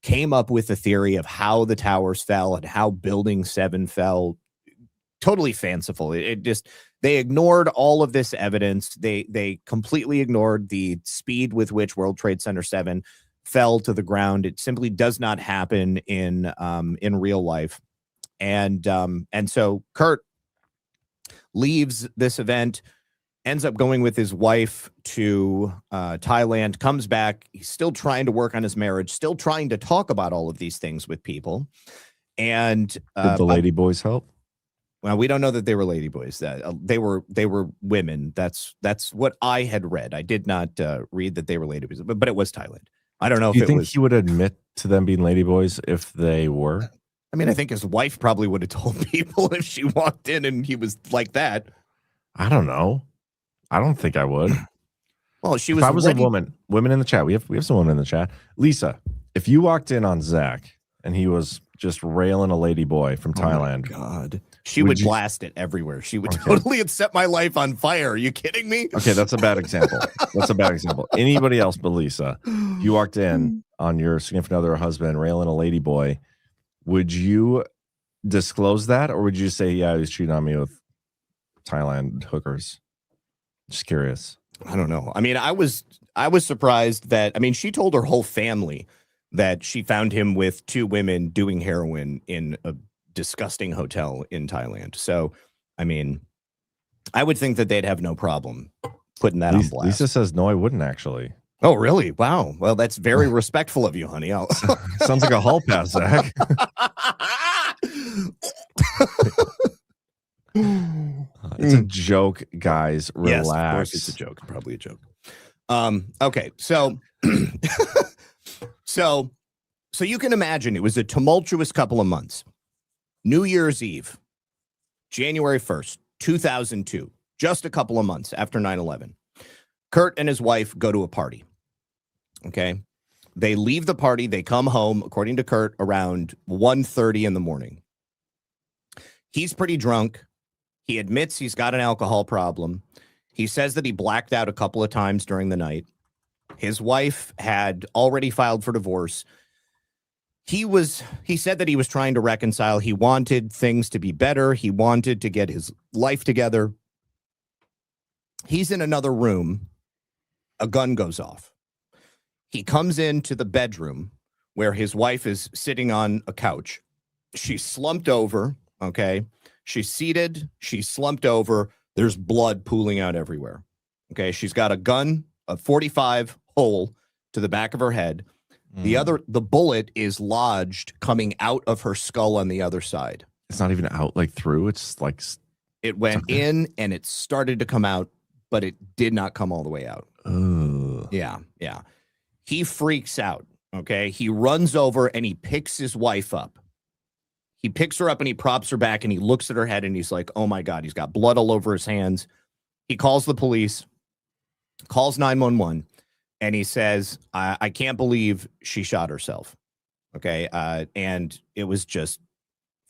came up with a theory of how the towers fell and how Building 7 fell. Totally fanciful. They ignored all of this evidence. They completely ignored the speed with which World Trade Center 7 fell to the ground. It simply does not happen in real life. And so Kurt leaves this event, ends up going with his wife to Thailand, comes back. He's still trying to work on his marriage, still trying to talk about all of these things with people. And did the lady boys help? Well, we don't know that they were lady boys. They were women. That's what I had read. I did not read that they were lady boys, but it was Thailand. I don't know if you think he would admit to them being lady boys if they were. I mean, I think his wife probably would have told people if she walked in and he was like that. I don't know. I don't think I would. Well, she was. If I was a woman. Women in the chat. We have some women in the chat. Lisa, if you walked in on Zach and he was just railing a lady boy from Thailand, God, she would blast it everywhere. She would totally have set my life on fire. Are you kidding me? Okay, that's a bad example. That's a bad example. Anybody else but Lisa, you walked in on your significant other or husband railing a lady boy, would you disclose that, or would you say, yeah, he was cheating on me with Thailand hookers? Just curious. I don't know. I mean, I was surprised that, I mean, she told her whole family that she found him with two women doing heroin in a disgusting hotel in Thailand. So, I mean, I would think that they'd have no problem putting that on blast. Lisa says, no, I wouldn't actually. Oh, really? Wow. Well, that's very respectful of you, honey. Sounds like a hall pass, Zach. It's a joke, guys. Relax. Yes, of course it's a joke. Probably a joke. Okay, so so you can imagine it was a tumultuous couple of months. New Year's Eve, January 1st, 2002, just a couple of months after 9/11. Kurt and his wife go to a party. Okay. They leave the party. They come home, according to Kurt, around 1:30 in the morning. He's pretty drunk. He admits he's got an alcohol problem. He says that he blacked out a couple of times during the night. His wife had already filed for divorce. He said that he was trying to reconcile. He wanted things to be better. He wanted to get his life together. He's in another room. A gun goes off. He comes into the bedroom where his wife is sitting on a couch. She's slumped over, okay? She's seated. She's slumped over. There's blood pooling out everywhere, okay? She's got a gun, a .45 hole to the back of her head. The bullet is lodged coming out of her skull on the other side. It's not even out like through. It's like it went in and it started to come out, but it did not come all the way out. Oh. Yeah. He freaks out, okay? He runs over and he picks his wife up. He picks her up and he props her back and he looks at her head and he's like, oh my God, he's got blood all over his hands. He calls the police, calls 911, and he says, I can't believe she shot herself. Okay. And it was just,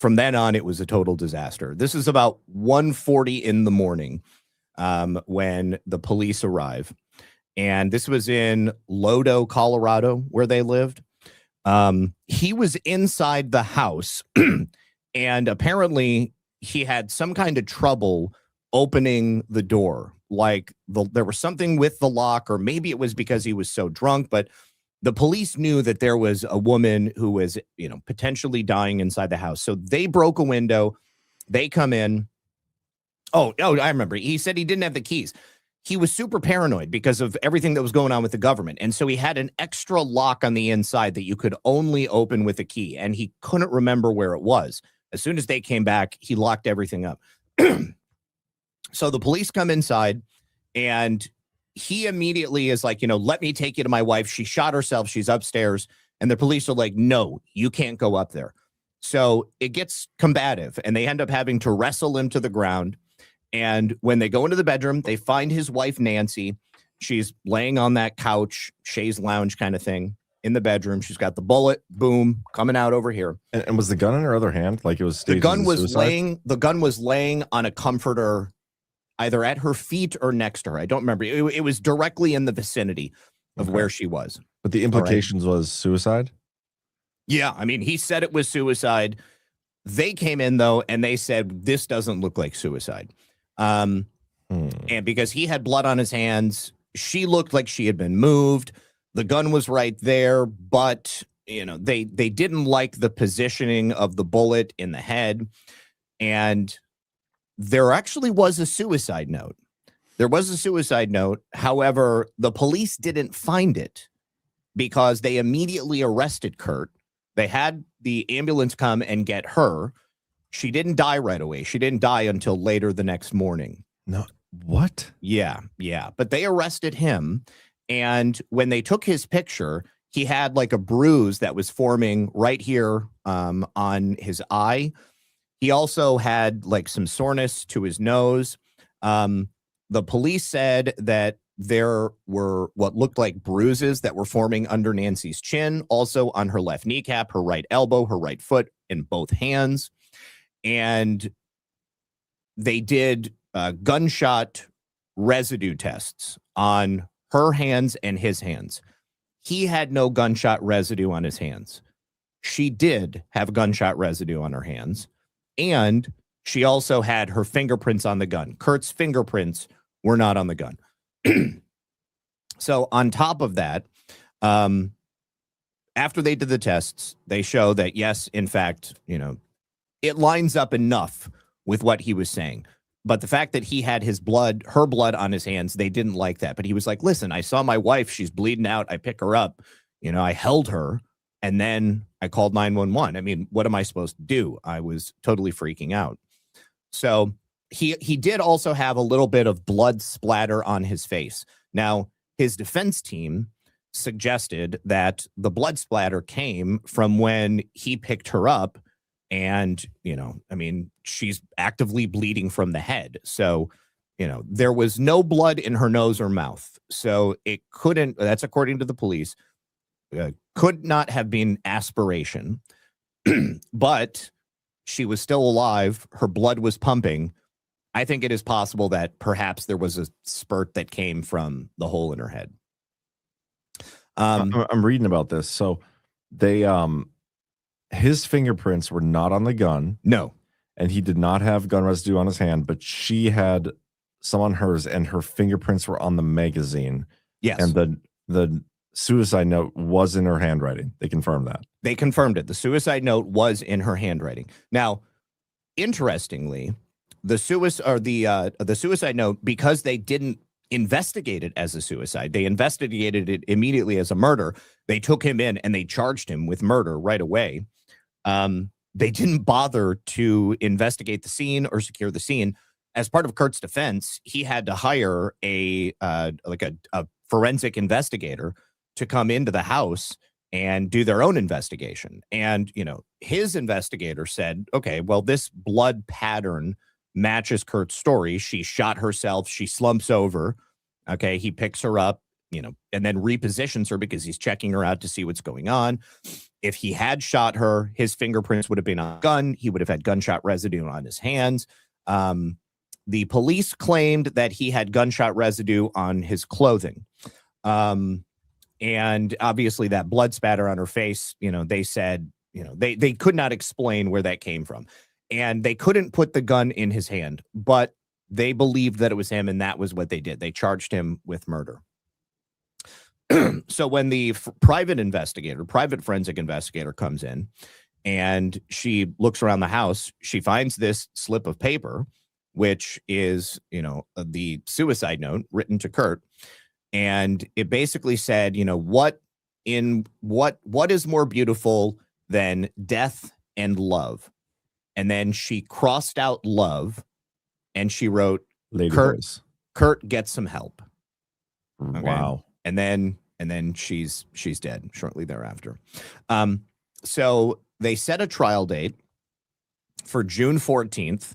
from then on, it was a total disaster. This is about 1:40 in the morning when the police arrive. And this was in Lodo, Colorado, where they lived. He was inside the house and apparently he had some kind of trouble opening the door. Like there was something with the lock, or maybe it was because he was so drunk, but the police knew that there was a woman who was, potentially dying inside the house. So they broke a window. They come in. Oh, I remember. He said he didn't have the keys. He was super paranoid because of everything that was going on with the government. And so he had an extra lock on the inside that you could only open with a key. And he couldn't remember where it was. As soon as they came back, he locked everything up. So the police come inside and he immediately is like, let me take you to my wife. She shot herself. She's upstairs. And the police are like, no, you can't go up there. So it gets combative and they end up having to wrestle him to the ground. And when they go into the bedroom, they find his wife, Nancy. She's laying on that couch, chaise lounge kind of thing in the bedroom. She's got the bullet, boom, coming out over here. And was the gun in her other hand? Like it was the gun was laying on a comforter, either at her feet or next to her. I don't remember. It was directly in the vicinity of where she was. But the implications was suicide? Yeah, I mean, he said it was suicide. They came in, though, and they said, this doesn't look like suicide. And because he had blood on his hands, she looked like she had been moved. The gun was right there, but, they didn't like the positioning of the bullet in the head. And there actually was a suicide note. However, the police didn't find it because they immediately arrested Kurt. They had the ambulance come and get her. She didn't die right away. She didn't die until later the next morning. No, what? Yeah. But they arrested him. And when they took his picture, he had like a bruise that was forming right here on his eye. He also had like some soreness to his nose. The police said that there were what looked like bruises that were forming under Nancy's chin, also on her left kneecap, her right elbow, her right foot, in both hands. And they did gunshot residue tests on her hands and his hands. He had no gunshot residue on his hands. She did have gunshot residue on her hands. And she also had her fingerprints on the gun. Kurt's fingerprints were not on the gun. So on top of that, after they did the tests, they show that, yes, in fact, it lines up enough with what he was saying. But the fact that he had her blood on his hands, they didn't like that. But he was like, listen, I saw my wife. She's bleeding out. I pick her up. I held her. And then I called 911. I mean, what am I supposed to do? I was totally freaking out. So he did also have a little bit of blood splatter on his face. Now, his defense team suggested that the blood splatter came from when he picked her up. And, she's actively bleeding from the head. So, there was no blood in her nose or mouth. So it couldn't, that's according to the police, could not have been aspiration. But she was still alive, her blood was pumping, I think it is possible that perhaps there was a spurt that came from the hole in her head. I'm reading about this. So they his fingerprints were not on the gun. No. And he did not have gun residue on his hand, but she had some on hers, and her fingerprints were on the magazine. Yes. And the suicide note was in her handwriting. They confirmed that. They confirmed it. The suicide note was in her handwriting. Now, interestingly, the suicide note, because they didn't investigate it as a suicide, they investigated it immediately as a murder. They took him in and they charged him with murder right away. They didn't bother to investigate the scene or secure the scene. As part of Kurt's defense, he had to hire a forensic investigator to come into the house and do their own investigation. And, his investigator said, okay, well, this blood pattern matches Kurt's story. She shot herself. She slumps over. Okay. He picks her up, and then repositions her because he's checking her out to see what's going on. If he had shot her, his fingerprints would have been on a gun. He would have had gunshot residue on his hands. The police claimed that he had gunshot residue on his clothing. And obviously that blood spatter on her face, they said, they could not explain where that came from. And they couldn't put the gun in his hand, but they believed that it was him, and that was what they did. They charged him with murder. So when the private forensic investigator comes in and she looks around the house, she finds this slip of paper, which is, the suicide note written to Kurt. And it basically said, what is more beautiful than death and love? And then she crossed out love and she wrote, Kurt gets some help. Okay? Wow. And then she's dead shortly thereafter. So they set a trial date for June 15th,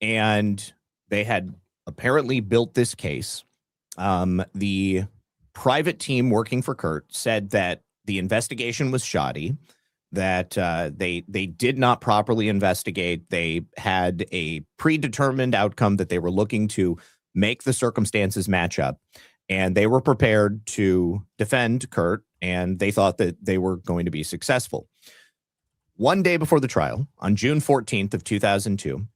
and they had apparently built this case. The private team working for Kurt said that the investigation was shoddy, that they did not properly investigate. They had a predetermined outcome that they were looking to make the circumstances match up, and they were prepared to defend Kurt, and they thought that they were going to be successful. One day before the trial, on June 14th of 2002,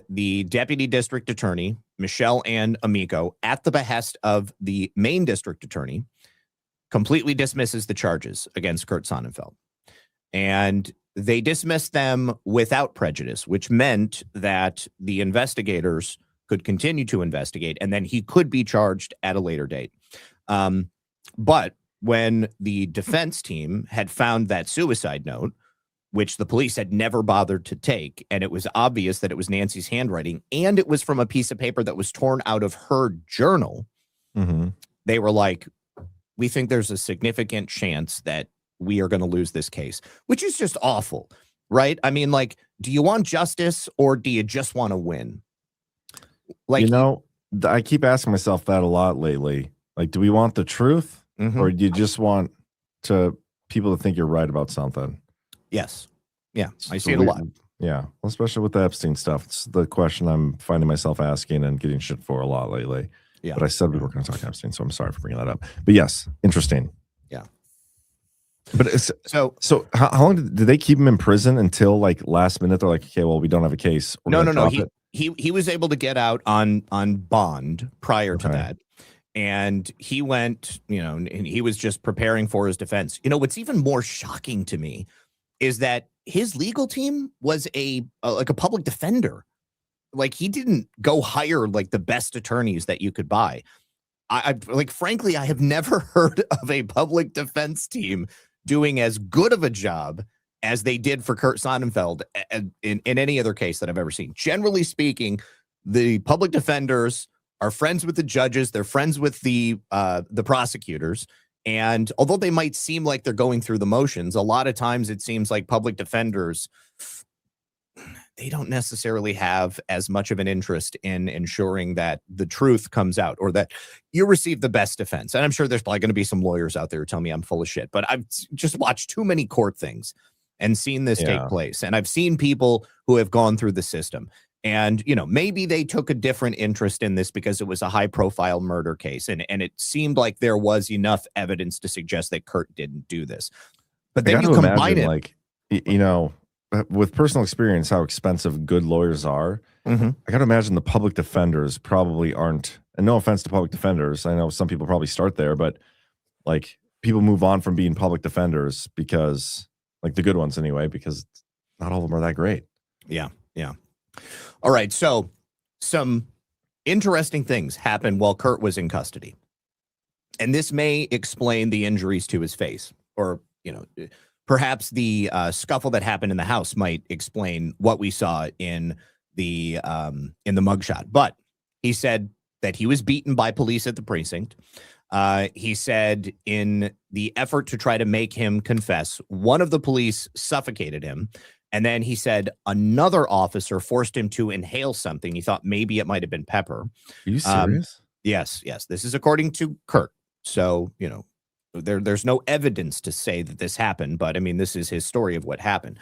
the deputy district attorney, Michelle Ann Amico, at the behest of the Maine district attorney, completely dismisses the charges against Kurt Sonnenfeld. And they dismissed them without prejudice, which meant that the investigators could continue to investigate, and then he could be charged at a later date. But when the defense team had found that suicide note, which the police had never bothered to take, and it was obvious that it was Nancy's handwriting, and it was from a piece of paper that was torn out of her journal, they were like, we think there's a significant chance that we are going to lose this case, which is just awful, right? I mean, like, do you want justice or do you just want to win? Like, I keep asking myself that a lot lately. Like, do we want the truth, or do you just want people to think you're right about something? Yes. Yeah, I see it a lot. Yeah, well, especially with the Epstein stuff. It's the question I'm finding myself asking and getting shit for a lot lately. Yeah. But I said we were going to talk Epstein, so I'm sorry for bringing that up. But yes, interesting. Yeah. But it's, so how long did they keep him in prison until like last minute? They're like, okay, well, we don't have a case. No. He was able to get out on bond prior to that. And he went, and he was just preparing for his defense. What's even more shocking to me is that his legal team was a public defender. Like, he didn't go hire like the best attorneys that you could buy. Frankly, I have never heard of a public defense team doing as good of a job as they did for Kurt Sonnenfeld in any other case that I've ever seen. Generally speaking, the public defenders are friends with the judges. They're friends with the prosecutors. And although they might seem like they're going through the motions, a lot of times it seems like public defenders, they don't necessarily have as much of an interest in ensuring that the truth comes out or that you receive the best defense. And I'm sure there's probably going to be some lawyers out there who tell me I'm full of shit, but I've just watched too many court things. and seen this take Yeah. place. And I've seen people who have gone through the system. And, you know, maybe they took a different interest in this because it was a high profile murder case. And it seemed like there was enough evidence to suggest that Kurt didn't do this. But then you combine it. Like, you know, with personal experience, how expensive good lawyers are. Mm-hmm. I got to imagine the public defenders probably aren't, and no offense to public defenders. I know some people probably start there, but like people move on from being public defenders because, like the good ones anyway, because not all of them are that great. Yeah. Yeah. All right. So some interesting things happened while Kurt was in custody. And this may explain the injuries to his face, or, you know, perhaps the scuffle that happened in the house might explain what we saw in the mugshot. But he said that he was beaten by police at the precinct. He said in the effort to try to make him confess, one of the police suffocated him. And then he said another officer forced him to inhale something. He thought maybe it might have been pepper. Are you serious? Yes. This is according to Kurt. So, you know, there's no evidence to say that this happened, but I mean, this is his story of what happened.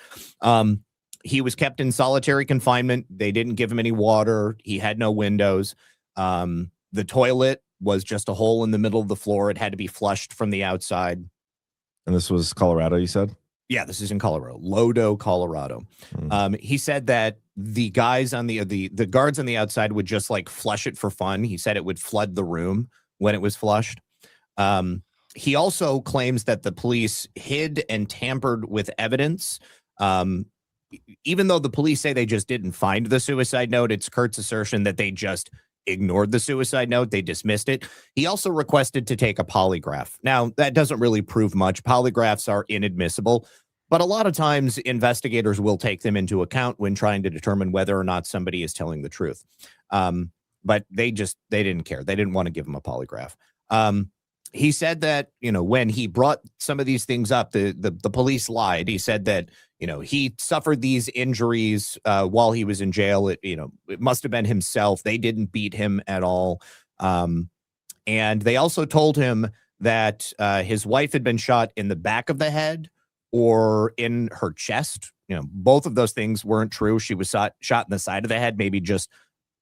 He was kept in solitary confinement. They didn't give him any water. He had no windows. The toilet was just a hole in the middle of the floor. It had to be flushed from the outside. And this was Colorado, you said? Yeah, this is in Colorado, Lodo, Colorado. He said that the guys on the guards on the outside would just like flush it for fun. He said it would flood the room when it was flushed. He also claims that the police hid and tampered with evidence. Even though the police say they just didn't find the suicide note, it's Kurt's assertion that they just ignored the suicide note. They dismissed it. He also requested to take a polygraph. Now, that doesn't really prove much. Polygraphs are inadmissible, but a lot of times investigators will take them into account when trying to determine whether or not somebody is telling the truth. But they didn't care. They didn't want to give him a polygraph. He said that, you know, when he brought some of these things up, the police lied. He said that, you know, he suffered these injuries while he was in jail. It must have been himself. They didn't beat him at all. And they also told him that his wife had been shot in the back of the head or in her chest. You know, both of those things weren't true. She was shot in the side of the head, maybe just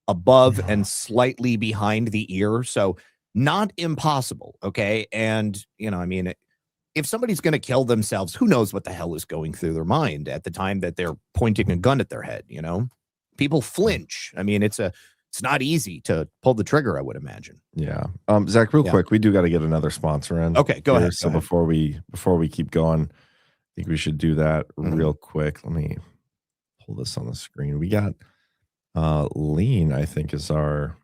above and slightly behind the ear. So not impossible. Okay. And, you know, I mean, if somebody's going to kill themselves, who knows what the hell is going through their mind at the time that they're pointing a gun at their head? You know, people flinch. I mean, it's not easy to pull the trigger, I would imagine. Yeah. Zach, real quick, we do got to get another sponsor in. Okay, go ahead. So before we keep going, I think we should do that real quick. Let me pull this on the screen. We got Lean, I think, is our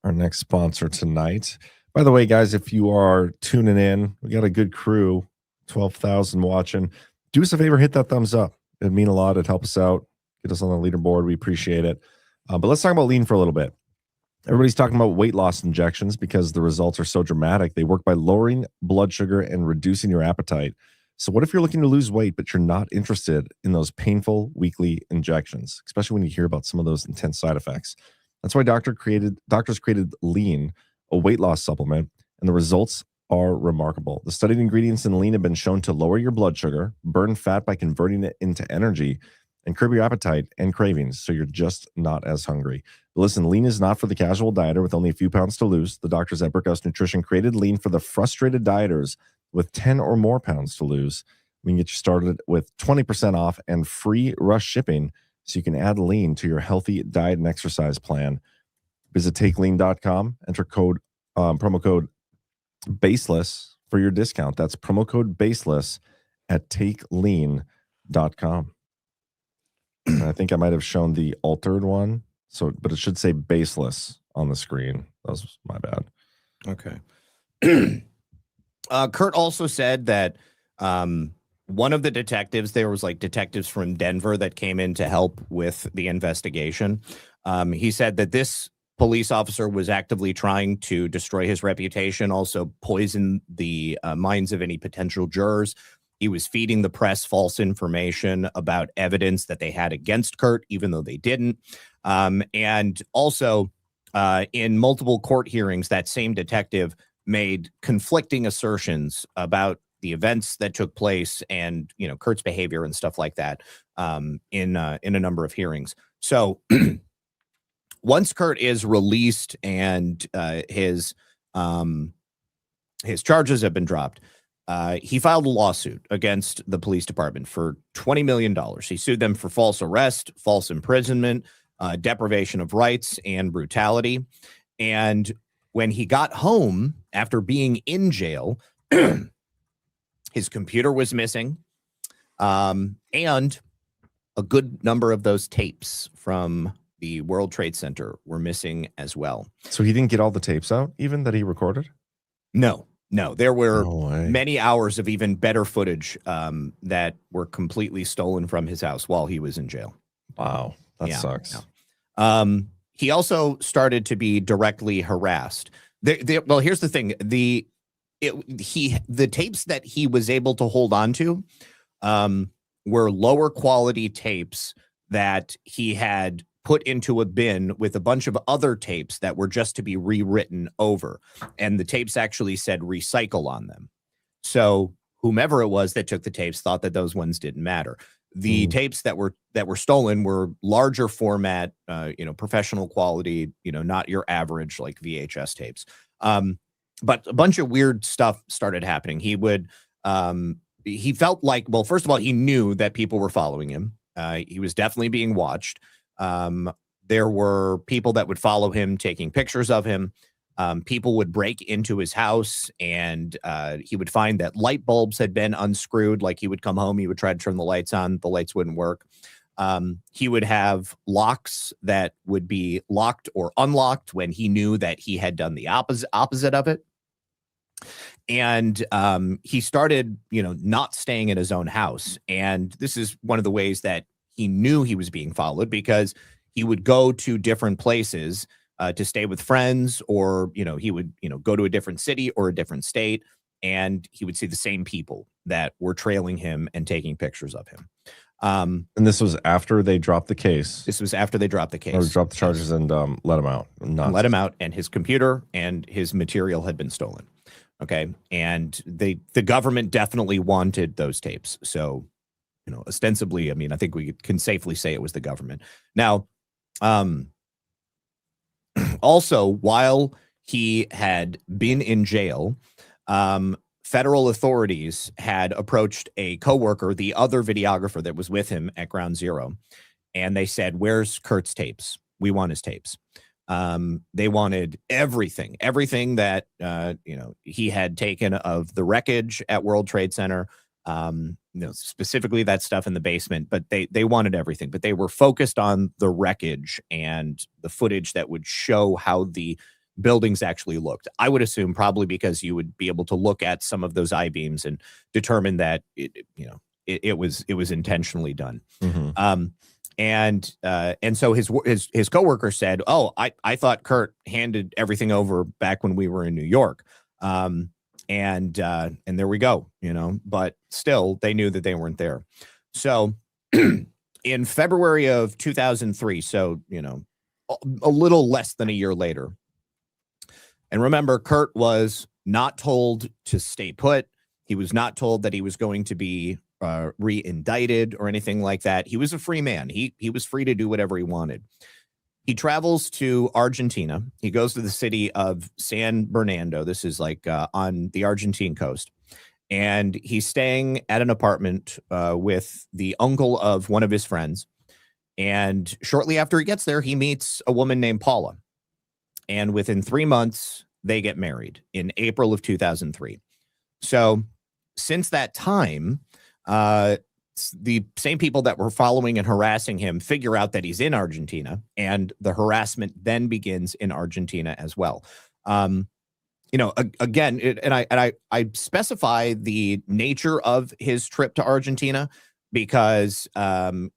next sponsor tonight. By the way, guys, if you are tuning in, we got a good crew, 12,000 watching. Do us a favor, hit that thumbs up. It'd mean a lot. It'd help us out. Get us on the leaderboard. We appreciate it. But let's talk about Lean for a little bit. Everybody's talking about weight loss injections because the results are so dramatic. They work by lowering blood sugar and reducing your appetite. So what if you're looking to lose weight, but you're not interested in those painful weekly injections, especially when you hear about some of those intense side effects? That's why doctors created Lean, a weight loss supplement, and the results are remarkable. The studied ingredients in Lean have been shown to lower your blood sugar, burn fat by converting it into energy, and curb your appetite and cravings, so you're just not as hungry. But listen, Lean is not for the casual dieter with only a few pounds to lose. The doctors at Brickhouse Nutrition created Lean for the frustrated dieters with 10 or more pounds to lose. We can get you started with 20% off and free rush shipping, so you can add Lean to your healthy diet and exercise plan. Visit takelean.com, enter promo code Baseless for your discount. That's promo code Baseless at takelean.com. And I think I might have shown the altered one, but it should say Baseless on the screen. That was my bad. Okay. Kurt also said that one of the detectives, there was like detectives from Denver that came in to help with the investigation. He said that this police officer was actively trying to destroy his reputation, also poison the minds of any potential jurors. He was feeding the press false information about evidence that they had against Kurt, even though they didn't. And also in multiple court hearings, that same detective made conflicting assertions about the events that took place and, you know, Kurt's behavior and stuff like that in a number of hearings. So once Kurt is released and his charges have been dropped, he filed a lawsuit against the police department for $20 million. He sued them for false arrest, false imprisonment, deprivation of rights, and brutality. And when he got home after being in jail, his computer was missing, and a good number of those tapes from the World Trade Center were missing as well. So he didn't get all the tapes out, even that he recorded? No. There were many hours of even better footage that were completely stolen from his house while he was in jail. Wow, that sucks. Yeah. He also started to be directly harassed. Well, here's the thing: the tapes that he was able to hold on to were lower quality tapes that he had put into a bin with a bunch of other tapes that were just to be rewritten over. And the tapes actually said recycle on them. So whomever it was that took the tapes thought that those ones didn't matter. The tapes that were stolen were larger format, professional quality, not your average like VHS tapes. But a bunch of weird stuff started happening. He felt like, well, first of all, he knew that people were following him. He was definitely being watched. There were people that would follow him, taking pictures of him. People would break into his house and he would find that light bulbs had been unscrewed. Like he would come home, he would try to turn the lights on. The lights wouldn't work. He would have locks that would be locked or unlocked when he knew that he had done the opposite of it. And he started, not staying in his own house. And this is one of the ways that he knew he was being followed, because he would go to different places to stay with friends, or, he would, go to a different city or a different state, and he would see the same people that were trailing him and taking pictures of him. And this was after they dropped the case. This was after they dropped the case. Or dropped the charges and let him out. Let him out, and his computer and his material had been stolen. Okay. And the government definitely wanted those tapes. So, ostensibly, I think we can safely say it was the government. Now, also, while he had been in jail, federal authorities had approached a coworker, the other videographer that was with him at Ground Zero, and they said, "Where's Kurt's tapes? We want his tapes." They wanted everything that, he had taken of the wreckage at World Trade Center, specifically that stuff in the basement, but they wanted everything, but they were focused on the wreckage and the footage that would show how the buildings actually looked. I would assume probably because you would be able to look at some of those I-beams and determine that it was intentionally done. Mm-hmm. And so his coworker said, "Oh, I thought Kurt handed everything over back when we were in New York." And there we go, but still they knew that they weren't there. So in February of 2003, so, a little less than a year later. And remember, Kurt was not told to stay put. He was not told that he was going to be re-indicted or anything like that. He was a free man. He was free to do whatever he wanted. He travels to Argentina. He goes to the city of San Bernardo. This is like on the Argentine coast. And he's staying at an apartment with the uncle of one of his friends. And shortly after he gets there, he meets a woman named Paula. And within 3 months, they get married in April of 2003. So since that time, the same people that were following and harassing him figure out that he's in Argentina, and the harassment then begins in Argentina as well. Again, I specify the nature of his trip to Argentina because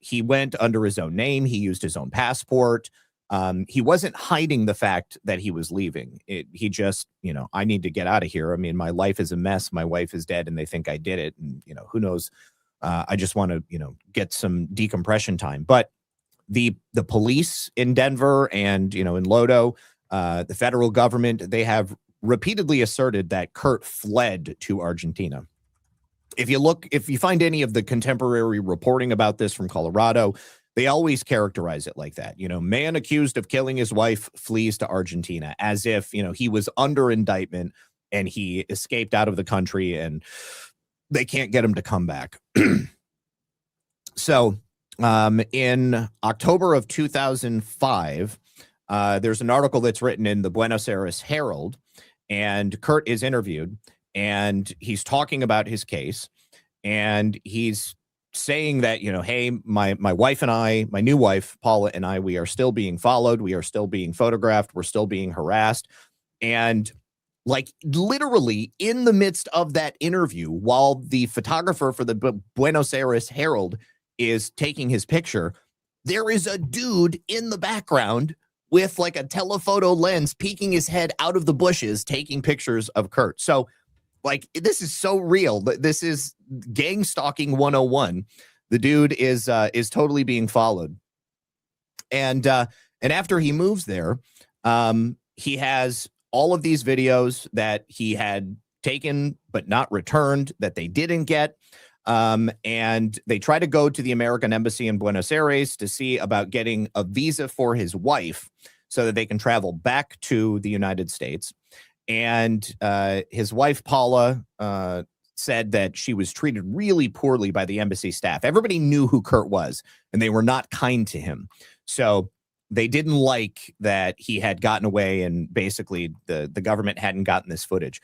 he went under his own name. He used his own passport. He wasn't hiding the fact that he was leaving. He just, I need to get out of here. My life is a mess. My wife is dead and they think I did it. And, who knows? I just want to, get some decompression time. But the police in Denver and, in Lodo, the federal government, they have repeatedly asserted that Kurt fled to Argentina. if you find any of the contemporary reporting about this from Colorado, they always characterize it like that. Man accused of killing his wife flees to Argentina, as if, he was under indictment and he escaped out of the country and they can't get him to come back. So in October of 2005, there's an article that's written in the Buenos Aires Herold, and Kurt is interviewed, and he's talking about his case, and he's saying that, hey, my wife and I, my new wife, Paula, and I, we are still being followed. We are still being photographed. We're still being harassed. And like literally in the midst of that interview, while the photographer for the Buenos Aires Herold is taking his picture, there is a dude in the background with like a telephoto lens peeking his head out of the bushes, taking pictures of Kurt. So like, this is so real. This is gang stalking 101. The dude is totally being followed. And after he moves there, he has all of these videos that he had taken but not returned that they didn't get. And they try to go to the American Embassy in Buenos Aires to see about getting a visa for his wife so that they can travel back to the United States. And his wife, Paula, said that she was treated really poorly by the embassy staff. Everybody knew who Kurt was, and they were not kind to him. So they didn't like that he had gotten away, and basically the government hadn't gotten this footage.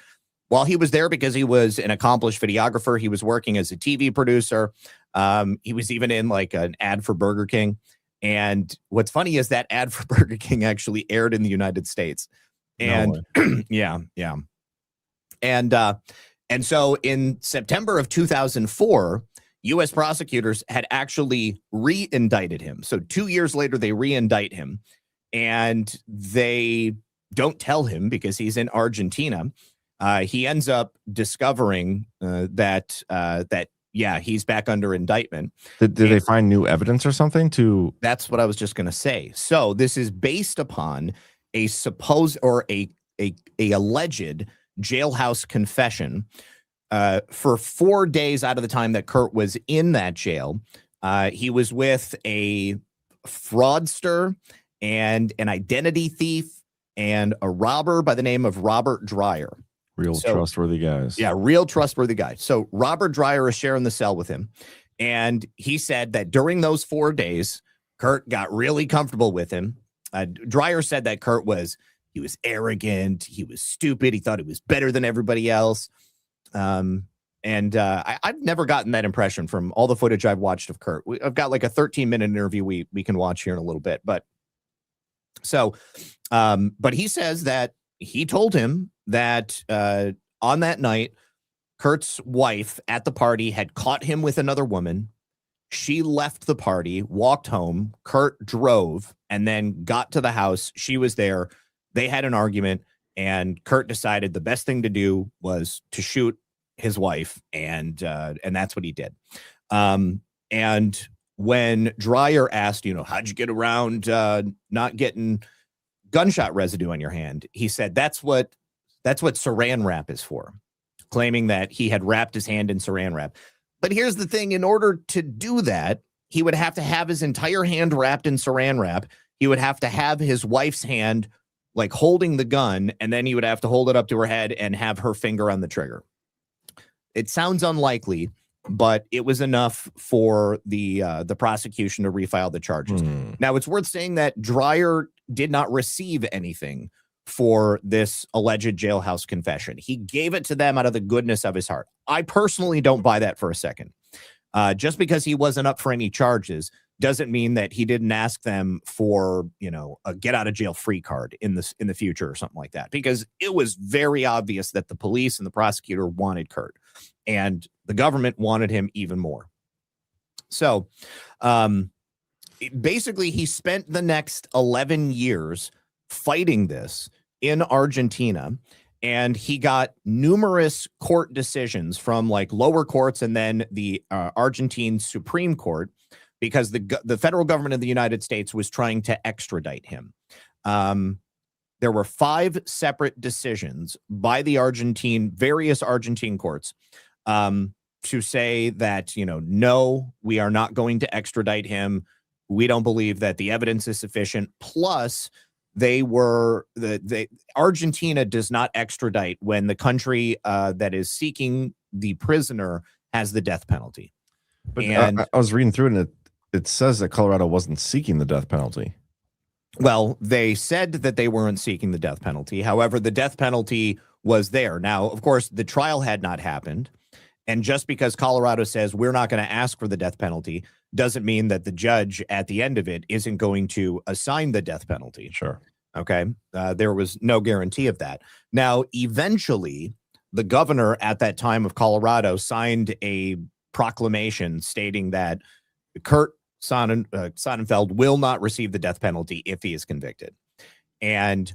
While he was there, because he was an accomplished videographer, he was working as a TV producer. He was even in like an ad for Burger King. And what's funny is that ad for Burger King actually aired in the United States. And yeah. And so in September of 2004, U.S. prosecutors had actually re-indicted him. So 2 years later, they re-indict him, and they don't tell him because he's in Argentina. He ends up discovering that he's back under indictment. Did they find new evidence or something to? That's what I was just going to say. So this is based upon a supposed or a alleged jailhouse confession. For 4 days out of the time that Kurt was in that jail, he was with a fraudster and an identity thief and a robber by the name of Robert Dreyer. Trustworthy guys. Yeah, real trustworthy guy. So Robert Dreyer is sharing the cell with him. And he said that during those 4 days, Kurt got really comfortable with him. Dreyer said that Kurt was arrogant. He was stupid. He thought he was better than everybody else. I've never gotten that impression from all the footage I've watched of Kurt. I've got like a 13-minute interview we can watch here in a little bit. But he says that he told him that on that night, Kurt's wife at the party had caught him with another woman. She left the party, walked home. Kurt drove and then got to the house. She was there. They had an argument, and Kurt decided the best thing to do was to shoot his wife, and that's what he did. And when Dreyer asked, how'd you get around not getting gunshot residue on your hand, he said that's what saran wrap is for, claiming that he had wrapped his hand in saran wrap. But here's the thing: in order to do that, he would have to have his entire hand wrapped in saran wrap. He would have to have his wife's hand like holding the gun, and then he would have to hold it up to her head and have her finger on the trigger. It sounds unlikely, but it was enough for the prosecution to refile the charges. Now, it's worth saying that Dreyer did not receive anything for this alleged jailhouse confession. He gave it to them out of the goodness of his heart. I personally don't buy that for a second. Just because he wasn't up for any charges doesn't mean that he didn't ask them for, a get out of jail free card in the future or something like that, because it was very obvious that the police and the prosecutor wanted Kurt, and the government wanted him even more. So basically, he spent the next 11 years fighting this in Argentina, and he got numerous court decisions from like lower courts and then the Argentine Supreme Court, because the federal government of the United States was trying to extradite him. There were 5 separate decisions by the various Argentine courts to say that, no, we are not going to extradite him. We don't believe that the evidence is sufficient. Plus, Argentina does not extradite when the country that is seeking the prisoner has the death penalty. But And I was reading through it, and it says that Colorado wasn't seeking the death penalty. well, they said that they weren't seeking the death penalty. However, the death penalty was there. Now, of course, the trial had not happened. And just because Colorado says we're not going to ask for the death penalty doesn't mean that the judge at the end of it isn't going to assign the death penalty. Sure. Okay. There was no guarantee of that. Now, eventually, the governor at that time of Colorado signed a proclamation stating that Kurt Sonnenfeld will not receive the death penalty if he is convicted. And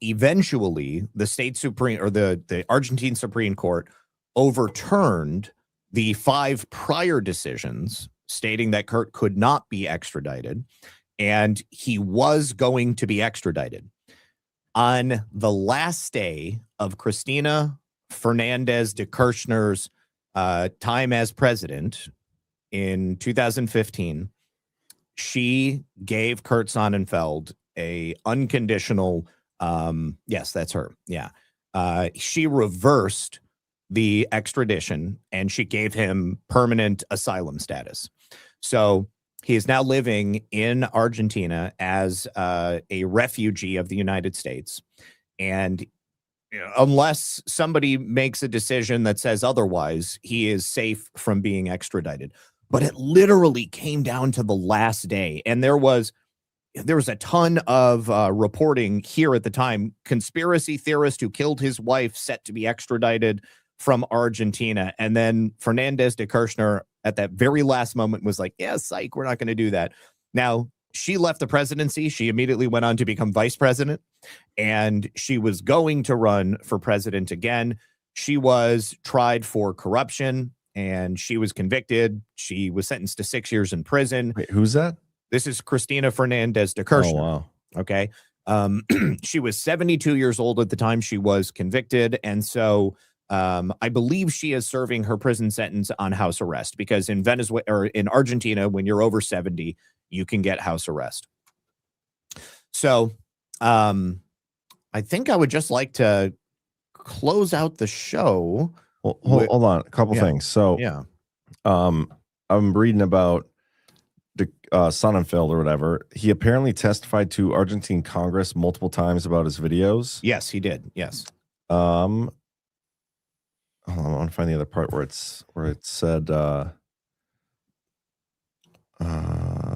eventually, the state Supreme or the Argentine Supreme Court overturned the 5 prior decisions stating that Kurt could not be extradited, and he was going to be extradited. On the last day of Cristina Fernandez de Kirchner's time as president in 2015, she gave Kurt Sonnenfeld a unconditional, yes, that's her. Yeah. She reversed the extradition and she gave him permanent asylum status. So he is now living in Argentina as a refugee of the United States. And unless somebody makes a decision that says otherwise, he is safe from being extradited. But it literally came down to the last day. And there was a ton of reporting here at the time. Conspiracy theorist who killed his wife set to be extradited from Argentina. And then Fernandez de Kirchner at that very last moment was like, yeah, psych, we're not going to do that. Now, she left the presidency. She immediately went on to become vice president, and she was going to run for president again. She was tried for corruption, and she was convicted. She was sentenced to 6 years in prison. Wait, who's that? This is Cristina Fernandez de Kirchner. Oh, wow. Okay. She was 72 years old at the time she was convicted, and so I believe she is serving her prison sentence on house arrest, because in Venezuela or in Argentina, when you're over 70, you can get house arrest. So I think I would just like to close out the show. Well, hold on, a couple things. So I'm reading about Sonnenfeld or whatever. He apparently testified to Argentine Congress multiple times about his videos. Yes, he did. Yes. Hold on, I want to find the other part where it said the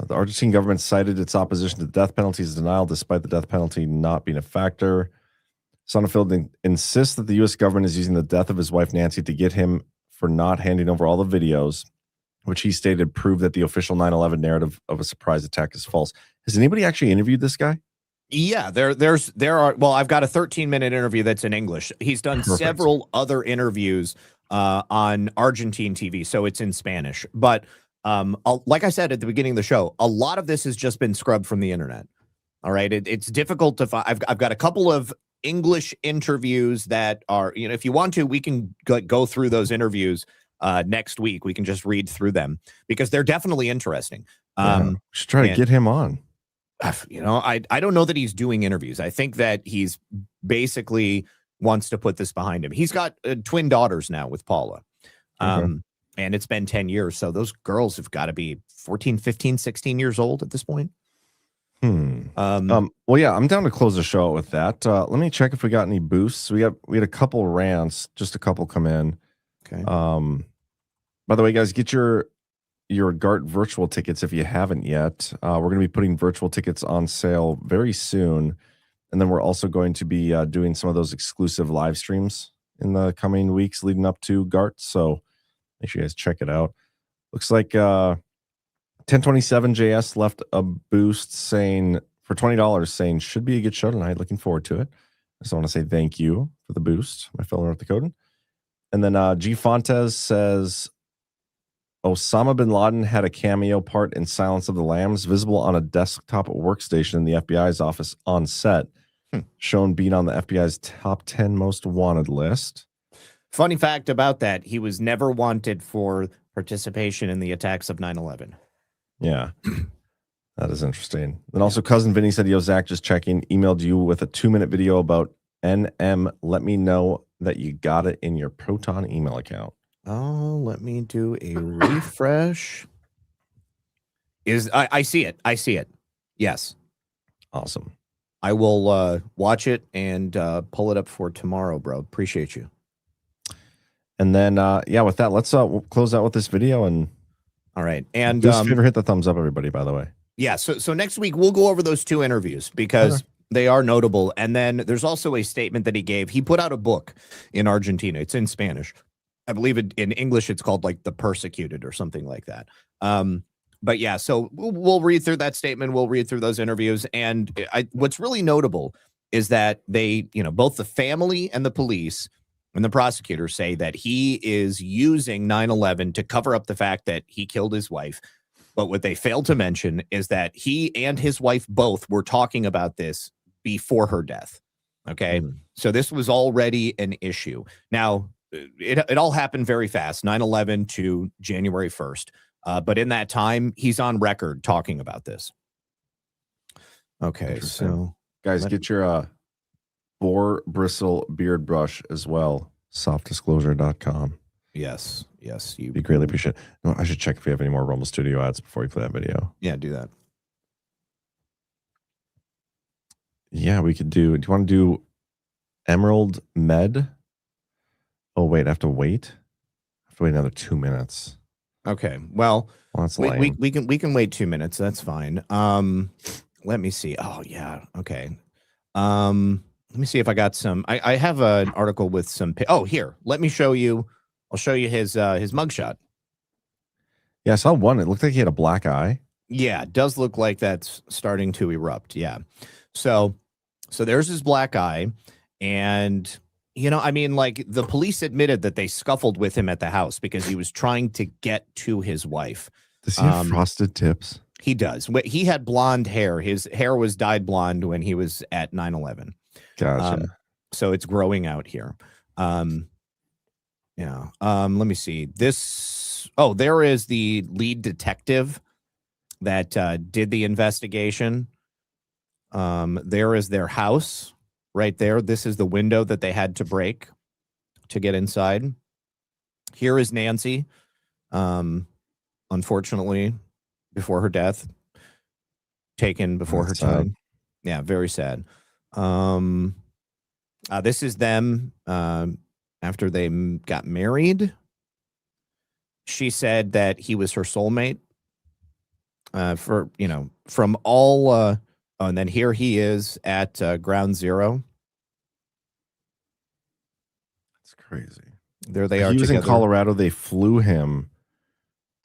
Argentine government cited its opposition to the death penalty's denial despite the death penalty not being a factor. Sonnenfeld insists that the U.S. government is using the death of his wife Nancy to get him for not handing over all the videos, which he stated proved that the official 9/11 narrative of a surprise attack is false. Has anybody actually interviewed this guy? Yeah, there are. Well, I've got a 13-minute interview that's in English. He's done several other interviews on Argentine TV, so it's in Spanish. But like I said at the beginning of the show, a lot of this has just been scrubbed from the internet. All right, it's difficult to find. I've got a couple of English interviews that are, if you want to, we can go through those interviews next week. We can just read through them because they're definitely interesting. Should try to get him on. I don't know that he's doing interviews. I think that he's basically wants to put this behind him. He's got twin daughters now with Paula. And it's been 10 years. So those girls have got to be 14, 15, 16 years old at this point. Well, yeah, I'm down to close the show with that. Let me check if we got any boosts. We had a couple rants, just a couple come in. Okay. By the way, guys, get your GART virtual tickets if you haven't yet. We're going to be putting virtual tickets on sale very soon. And then we're also going to be doing some of those exclusive live streams in the coming weeks leading up to GART. So make sure you guys check it out. Looks like 1027JS left a boost saying for $20 saying should be a good show tonight. Looking forward to it. I just want to say thank you for the boost, my fellow North Dakotan. And then G Fontes says Osama bin Laden had a cameo part in Silence of the Lambs, visible on a desktop workstation in the FBI's office on set, shown being on the FBI's top 10 most wanted list. Funny fact about that, he was never wanted for participation in the attacks of 9/11. Yeah. That is interesting. And also, Cousin Vinny said, yo, Zach, just checking, emailed you with a 2-minute video about NM. Let me know that you got it in your Proton email account. Oh, let me do a refresh. I see it. I see it. Yes. Awesome. I will watch it and pull it up for tomorrow, bro. Appreciate you. And then, yeah, with that, let's we'll close out with this video. And all right. And do us a favor, hit the thumbs up, everybody, by the way. Yeah. So next week, we'll go over those 2 interviews because they are notable. And then there's also a statement that he gave. He put out a book in Argentina. It's in Spanish. I believe in English, it's called like The Persecuted or something like that. But yeah, so we'll read through that statement. We'll read through those interviews. And what's really notable is that they, both the family and the police and the prosecutors say that he is using 9/11 to cover up the fact that he killed his wife. But what they failed to mention is that he and his wife both were talking about this before her death. Okay. So this was already an issue. Now, it all happened very fast, 9/11 to January 1st. But in that time, he's on record talking about this. Okay, so guys, get your boar bristle beard brush as well. Softdisclosure.com. Yes, you be greatly appreciated. No, I should check if we have any more Rumble Studio ads before we play that video. Yeah, do that. Yeah, we could do. Do you want to do Emerald Med? Oh wait, I have to wait. I have to wait another 2 minutes. Okay, well, that's we can wait 2 minutes. That's fine. Let me see. Oh yeah, okay. Let me see if I got some. I have an article with some. Oh, here. Let me show you. I'll show you his mugshot. Yeah, I saw one. It looked like he had a black eye. Yeah, it does look like that's starting to erupt. Yeah. So there's his black eye, and I mean, like the police admitted that they scuffled with him at the house because he was trying to get to his wife. Does he have frosted tips? He does. He had blonde hair. His hair was dyed blonde when he was at 9/11. Gotcha. So it's growing out here. Yeah. Let me see this. Oh, there is the lead detective that did the investigation. There is their house right there. This is the window that they had to break to get inside. Here is Nancy. Unfortunately, before her death, taken before her time. Yeah, very sad. This is them after they got married. She said that he was her soulmate. From all. And then here he is at Ground Zero. That's crazy. There they are. He was together. in Colorado. They flew him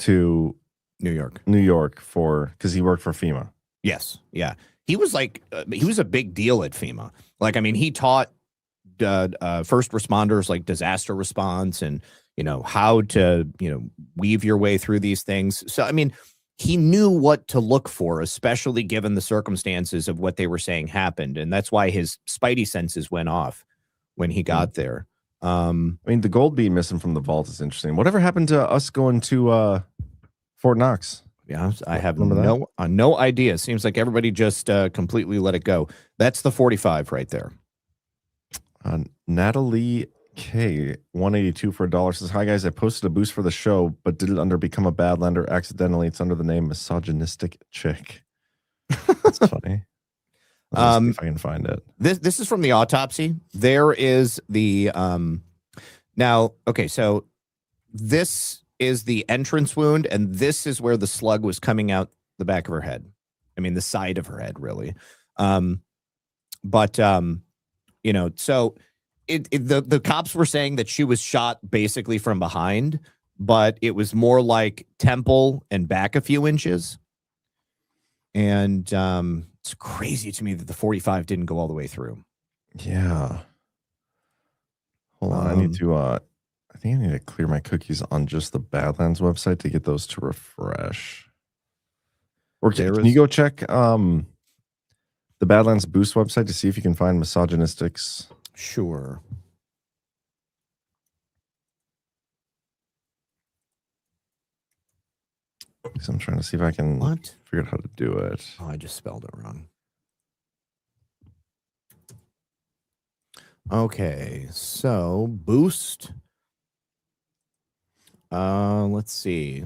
to New York because he worked for FEMA. Yes. Yeah. He was he was a big deal at FEMA. Like, I mean, he taught first responders like disaster response and, how to, weave your way through these things. So, I mean, he knew what to look for, especially given the circumstances of what they were saying happened. And that's why his spidey senses went off when he got there. I mean, the gold being missing from the vault is interesting. Whatever happened to us going to Fort Knox? Yeah, I have no idea. Seems like everybody just completely let it go. That's the 45 right there. Natalie K 182 for $1 says, "Hi guys, I posted a boost for the show, but did it under Become a Badlander accidentally. It's under the name Misogynistic Chick." That's funny. See if I can find it. This is from the autopsy. There is the now. Okay, so this is the entrance wound, and this is where the slug was coming out the back of her head. I mean, the side of her head, really. So the cops were saying that she was shot basically from behind, but it was more like temple and back a few inches. And it's crazy to me that the 45 didn't go all the way through. Yeah. Hold on. I need to I think I need to clear my cookies on just the Badlands website to get those to refresh. Or can you go check the Badlands Boost website to see if you can find misogynistics? Sure. So I'm trying to see if I can figure out how to do it. Oh, I just spelled it wrong. Okay, so boost. Let's see.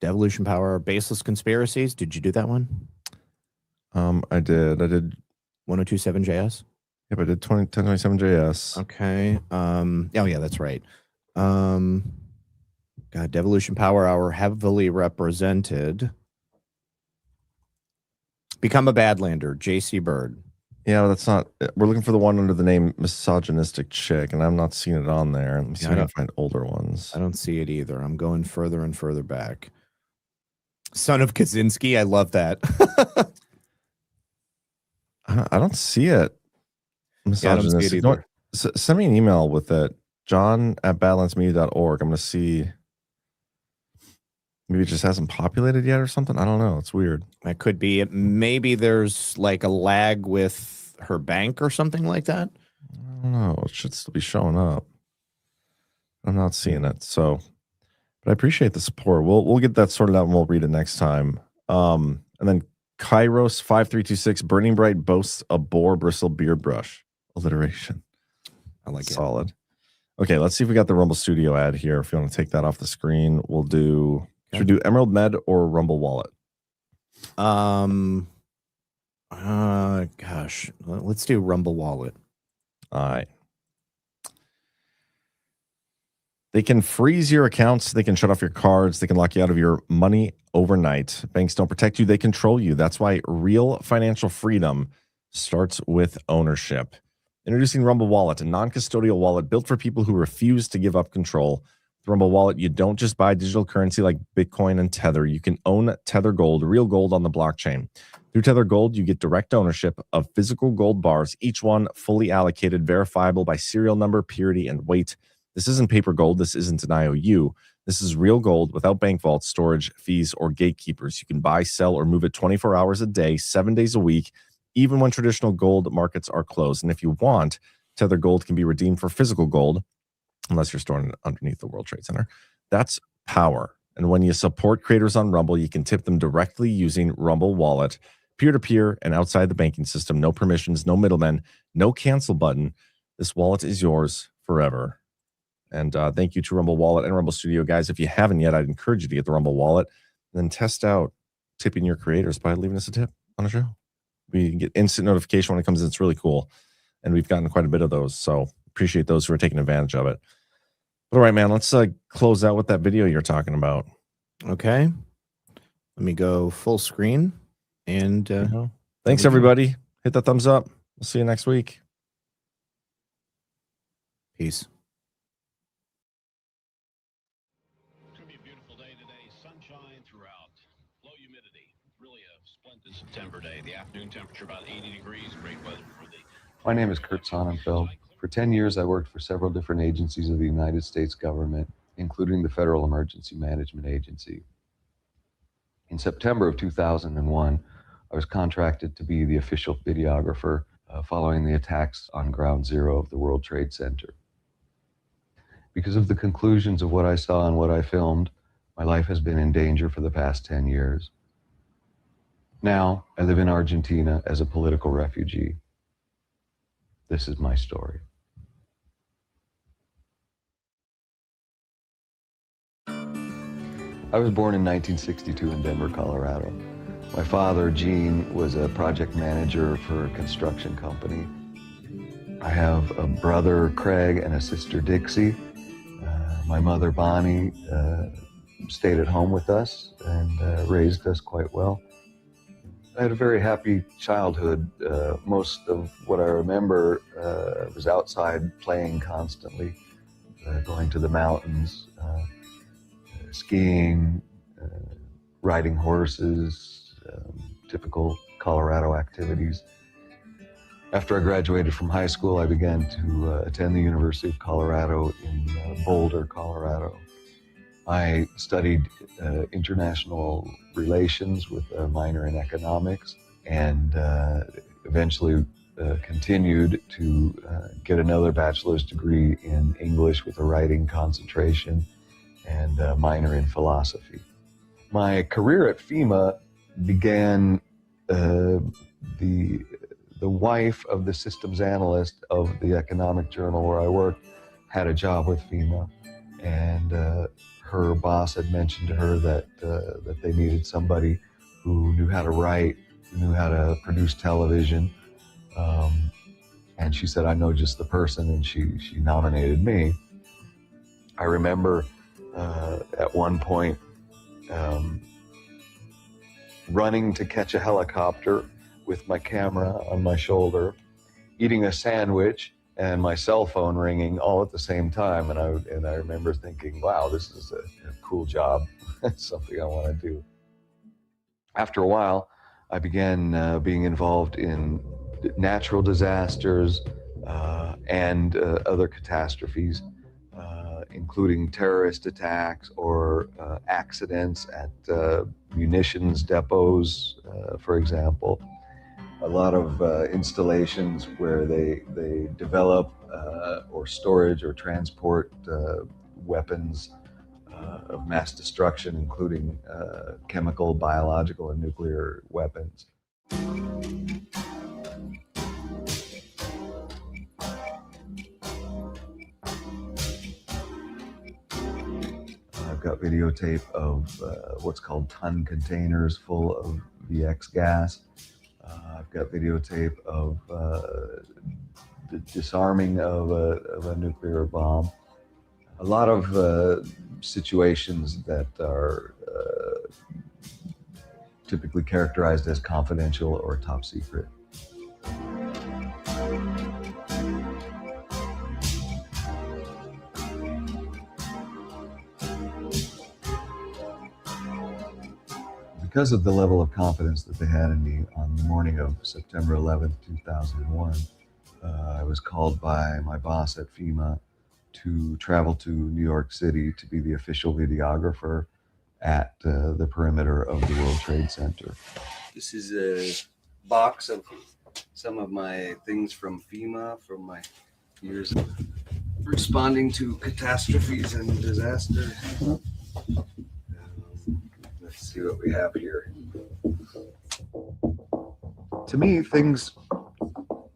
Devolution Power, Baseless Conspiracies. Did you do that one? I did 1027JS. Yep, I did 1027JS. Okay. Oh yeah, that's right. God, Devolution Power Hour heavily represented. Become a Badlander, JC Bird. Yeah, that's not. We're looking for the one under the name Misogynistic Chick, and I'm not seeing it on there. Let me see if I can find older ones. I don't see it either. I'm going further and further back. Son of Kaczynski, I love that. I don't see it. Yeah, I don't see it either. Send me an email with it. John@balancemedia.org. I'm going to see. Maybe it just hasn't populated yet or something. I don't know. It's weird. That could be it. Maybe there's like a lag with her bank or something like that. I don't know. It should still be showing up. I'm not seeing it. So, but I appreciate the support. We'll get that sorted out and we'll read it next time. And then Kairos 5326 Burning Bright boasts a boar bristle beard brush. Alliteration. I like it. Solid. Okay, let's see if we got the Rumble Studio ad here. If you want to take that off the screen, we'll do. Should we do Emerald Med or Rumble Wallet? Gosh, let's do Rumble Wallet. All right. They can freeze your accounts. They can shut off your cards. They can lock you out of your money overnight. Banks don't protect you. They control you. That's why real financial freedom starts with ownership. Introducing Rumble Wallet, a non-custodial wallet built for people who refuse to give up control. With Rumble Wallet, you don't just buy digital currency like Bitcoin and Tether. You can own Tether Gold, real gold on the blockchain. Through Tether Gold, you get direct ownership of physical gold bars, each one fully allocated, verifiable by serial number, purity, and weight. This isn't paper gold. This isn't an IOU. This is real gold without bank vaults, storage fees, or gatekeepers. You can buy, sell, or move it 24 hours a day, 7 days a week, even when traditional gold markets are closed. And if you want, Tether Gold can be redeemed for physical gold, unless you're storing it underneath the World Trade Center. That's power. And when you support creators on Rumble, you can tip them directly using Rumble Wallet, peer-to-peer and outside the banking system. No permissions, no middlemen, no cancel button. This wallet is yours forever. And thank you to Rumble Wallet and Rumble Studio. Guys, if you haven't yet, I'd encourage you to get the Rumble Wallet and then test out tipping your creators by leaving us a tip on the show. We get instant notification when it comes in. It's really cool. And we've gotten quite a bit of those. So appreciate those who are taking advantage of it. But all right, man, let's close out with that video you're talking about. Okay. Let me go full screen. And thanks, everybody. Hit that thumbs up. We'll see you next week. Peace. September day. The afternoon temperature about 80 degrees. Great weather for the... My name is Kurt Sonnenfeld. For 10 years, I worked for several different agencies of the United States government, including the Federal Emergency Management Agency. In September of 2001, I was contracted to be the official videographer following the attacks on Ground Zero of the World Trade Center. Because of the conclusions of what I saw and what I filmed, my life has been in danger for the past 10 years. Now, I live in Argentina as a political refugee. This is my story. I was born in 1962 in Denver, Colorado. My father, Gene, was a project manager for a construction company. I have a brother, Craig, and a sister, Dixie. My mother, Bonnie, stayed at home with us and raised us quite well. I had a very happy childhood. Most of what I remember was outside playing constantly, going to the mountains, skiing, riding horses, typical Colorado activities. After I graduated from high school, I began to attend the University of Colorado in Boulder, Colorado. I studied international relations with a minor in economics, and eventually continued to get another bachelor's degree in English with a writing concentration and a minor in philosophy. My career at FEMA began, the wife of the systems analyst of the economic journal where I worked had a job with FEMA, and her boss had mentioned to her that they needed somebody who knew how to write, who knew how to produce television, and she said, I know just the person, and she nominated me. I remember at one point running to catch a helicopter with my camera on my shoulder, eating a sandwich, and my cell phone ringing all at the same time. And I remember thinking, wow, this is a cool job. It's something I want to do. After a while, I began being involved in natural disasters and other catastrophes, including terrorist attacks or accidents at munitions depots, for example. A lot of installations where they develop or storage or transport weapons of mass destruction, including chemical, biological, and nuclear weapons. I've got videotape of what's called ton containers full of VX gas. I've got videotape of the disarming of a nuclear bomb. A lot of situations that are typically characterized as confidential or top secret. Because of the level of confidence that they had in me on the morning of September 11th, 2001, I was called by my boss at FEMA to travel to New York City to be the official videographer at the perimeter of the World Trade Center. This is a box of some of my things from FEMA from my years of responding to catastrophes and disasters. Let's see what we have here. To me, things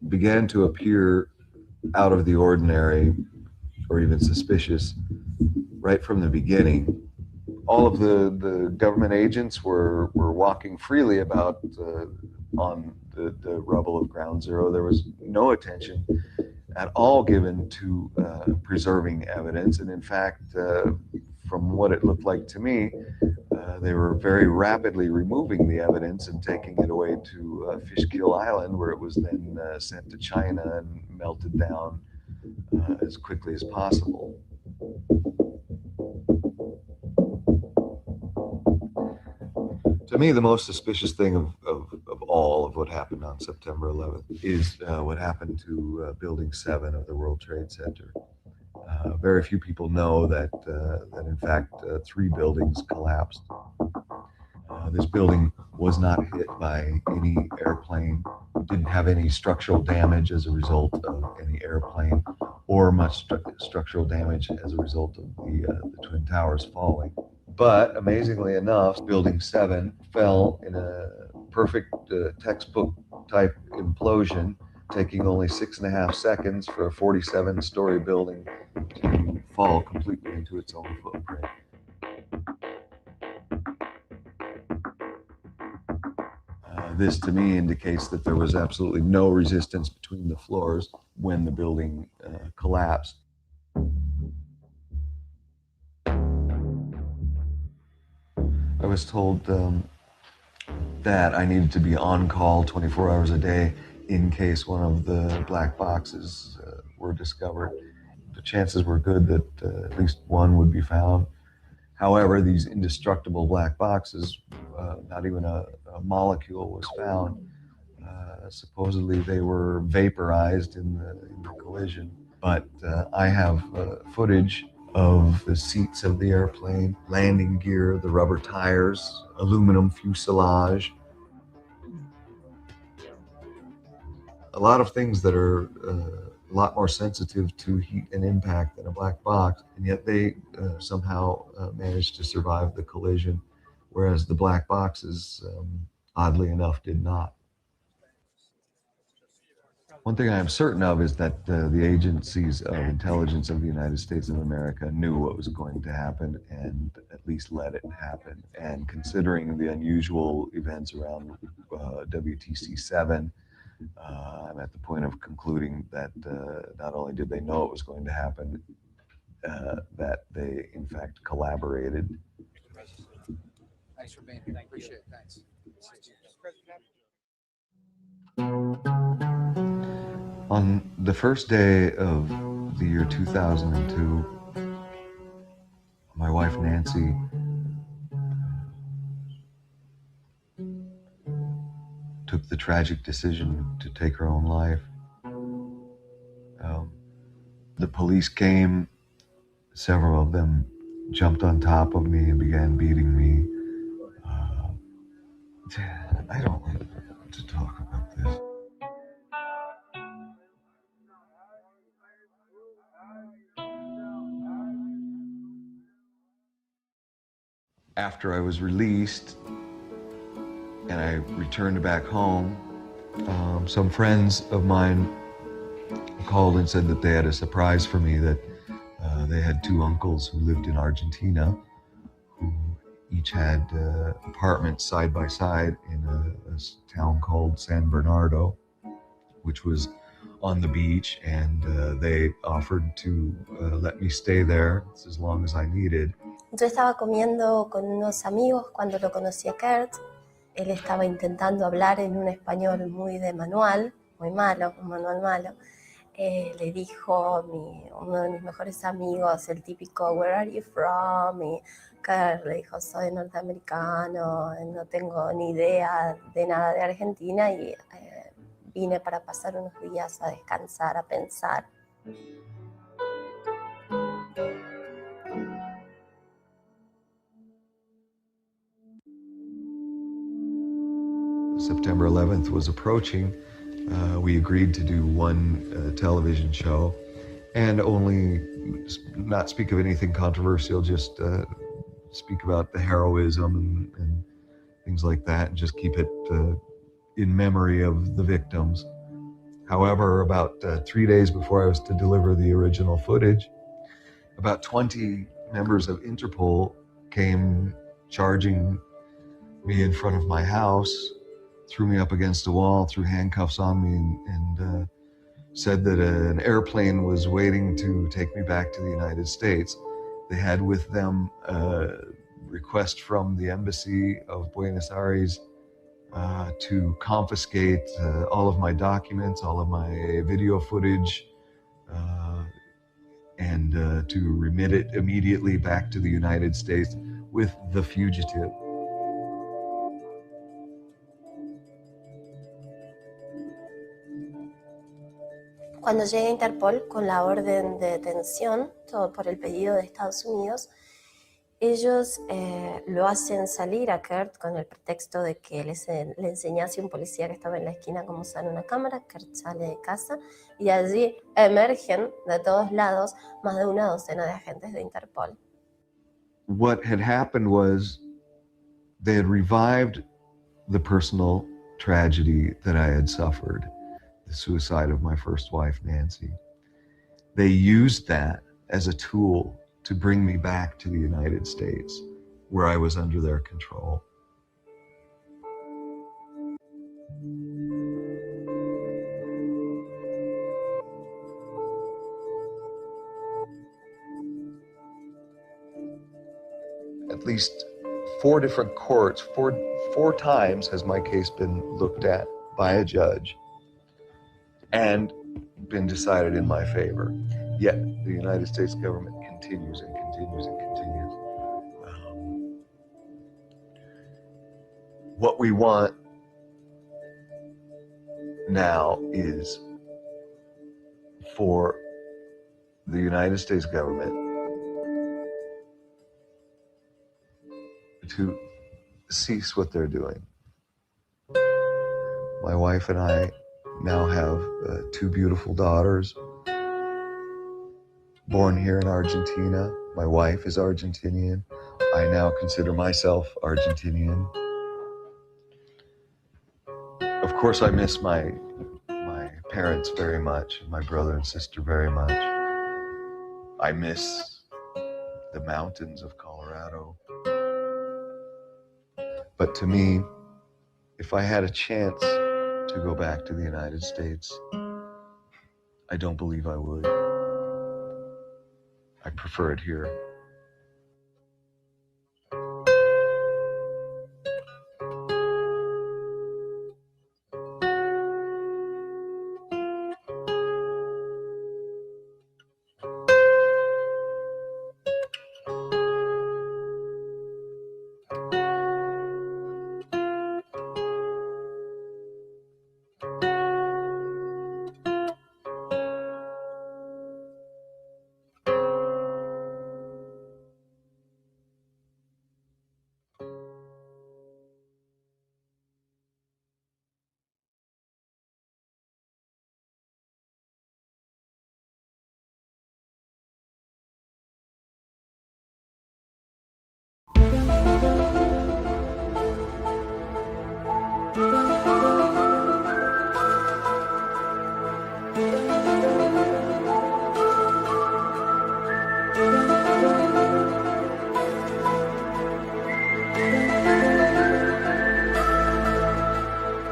began to appear out of the ordinary or even suspicious right from the beginning. All of the government agents were walking freely about on the rubble of Ground Zero. There was no attention at all given to preserving evidence. And in fact, from what it looked like to me, they were very rapidly removing the evidence and taking it away to Fishkill Island, where it was then sent to China and melted down as quickly as possible. To me, the most suspicious thing of all of what happened on September 11th is what happened to Building 7 of the World Trade Center. Very few people know that in fact 3 buildings collapsed. This building was not hit by any airplane, didn't have any structural damage as a result of any airplane, or much structural damage as a result of the Twin Towers falling. But amazingly enough, Building 7 fell in a perfect textbook type implosion, taking only 6.5 seconds for a 47-story building to fall completely into its own footprint. This to me indicates that there was absolutely no resistance between the floors when the building collapsed. I was told that I needed to be on call 24 hours a day in case one of the black boxes were discovered. The chances were good that at least one would be found. However, these indestructible black boxes, not even a molecule was found. Supposedly they were vaporized in the collision. But I have footage of the seats of the airplane, landing gear, the rubber tires, aluminum fuselage. A lot of things that are a lot more sensitive to heat and impact than a black box, and yet they somehow managed to survive the collision whereas the black boxes, oddly enough, did not. One thing I am certain of is that the agencies of intelligence of the United States of America knew what was going to happen and at least let it happen. And considering the unusual events around WTC-7, I'm at the point of concluding that not only did they know it was going to happen, that they in fact collaborated. Thanks for being here. Appreciate it. Thanks. On the first day of the year 2002, my wife Nancy took the tragic decision to take her own life. The police came, several of them jumped on top of me and began beating me. I don't want to talk about this. After I was released and I returned back home, some friends of mine called and said that they had a surprise for me, that they had two uncles who lived in Argentina who each had apartments side by side in a town called San Bernardo, which was on the beach, and they offered to let me stay there as long as I needed. Yo estaba comiendo con unos amigos cuando lo conocí a Kurt. Él estaba intentando hablar en un español muy de manual, muy malo, un manual malo. Le dijo uno de mis mejores amigos, el típico "Where are you from?" Y Kurt le dijo, soy norteamericano, no tengo ni idea de nada de Argentina y vine para pasar unos días a descansar, a pensar. September 11th was approaching. We agreed to do one television show and only not speak of anything controversial, just speak about the heroism and things like that, and just keep it in memory of the victims. However, about 3 days before I was to deliver the original footage, about 20 members of Interpol came charging me in front of my house, threw me up against a wall, threw handcuffs on me, and said that an airplane was waiting to take me back to the United States. They had with them a request from the embassy of Buenos Aires to confiscate all of my documents, all of my video footage, and to remit it immediately back to the United States with the fugitive. Cuando llegué a Interpol con la orden de detención, todo por el pedido de Estados Unidos, ellos lo hacen salir a Kurt con el pretexto de que le enseñase a un policía que estaba en la esquina cómo usar una cámara. Kurt sale de casa y de allí emergen de todos lados más de una docena de agentes de Interpol. What had happened was they had revived the personal tragedy that I had suffered, the suicide of my first wife, Nancy. They used that as a tool to bring me back to the United States, where I was under their control. At least 4 different courts, four times has my case been looked at by a judge and been decided in my favor. Yet the United States government continues and continues and continues. What we want now is for the United States government to cease what they're doing. My wife and I now have 2 beautiful daughters born here in Argentina. My wife is Argentinian. I now consider myself Argentinian. Of course, I miss my parents very much, my brother and sister very much. I miss the mountains of Colorado. But to me, if I had a chance to go back to the United States, I don't believe I would. I prefer it here.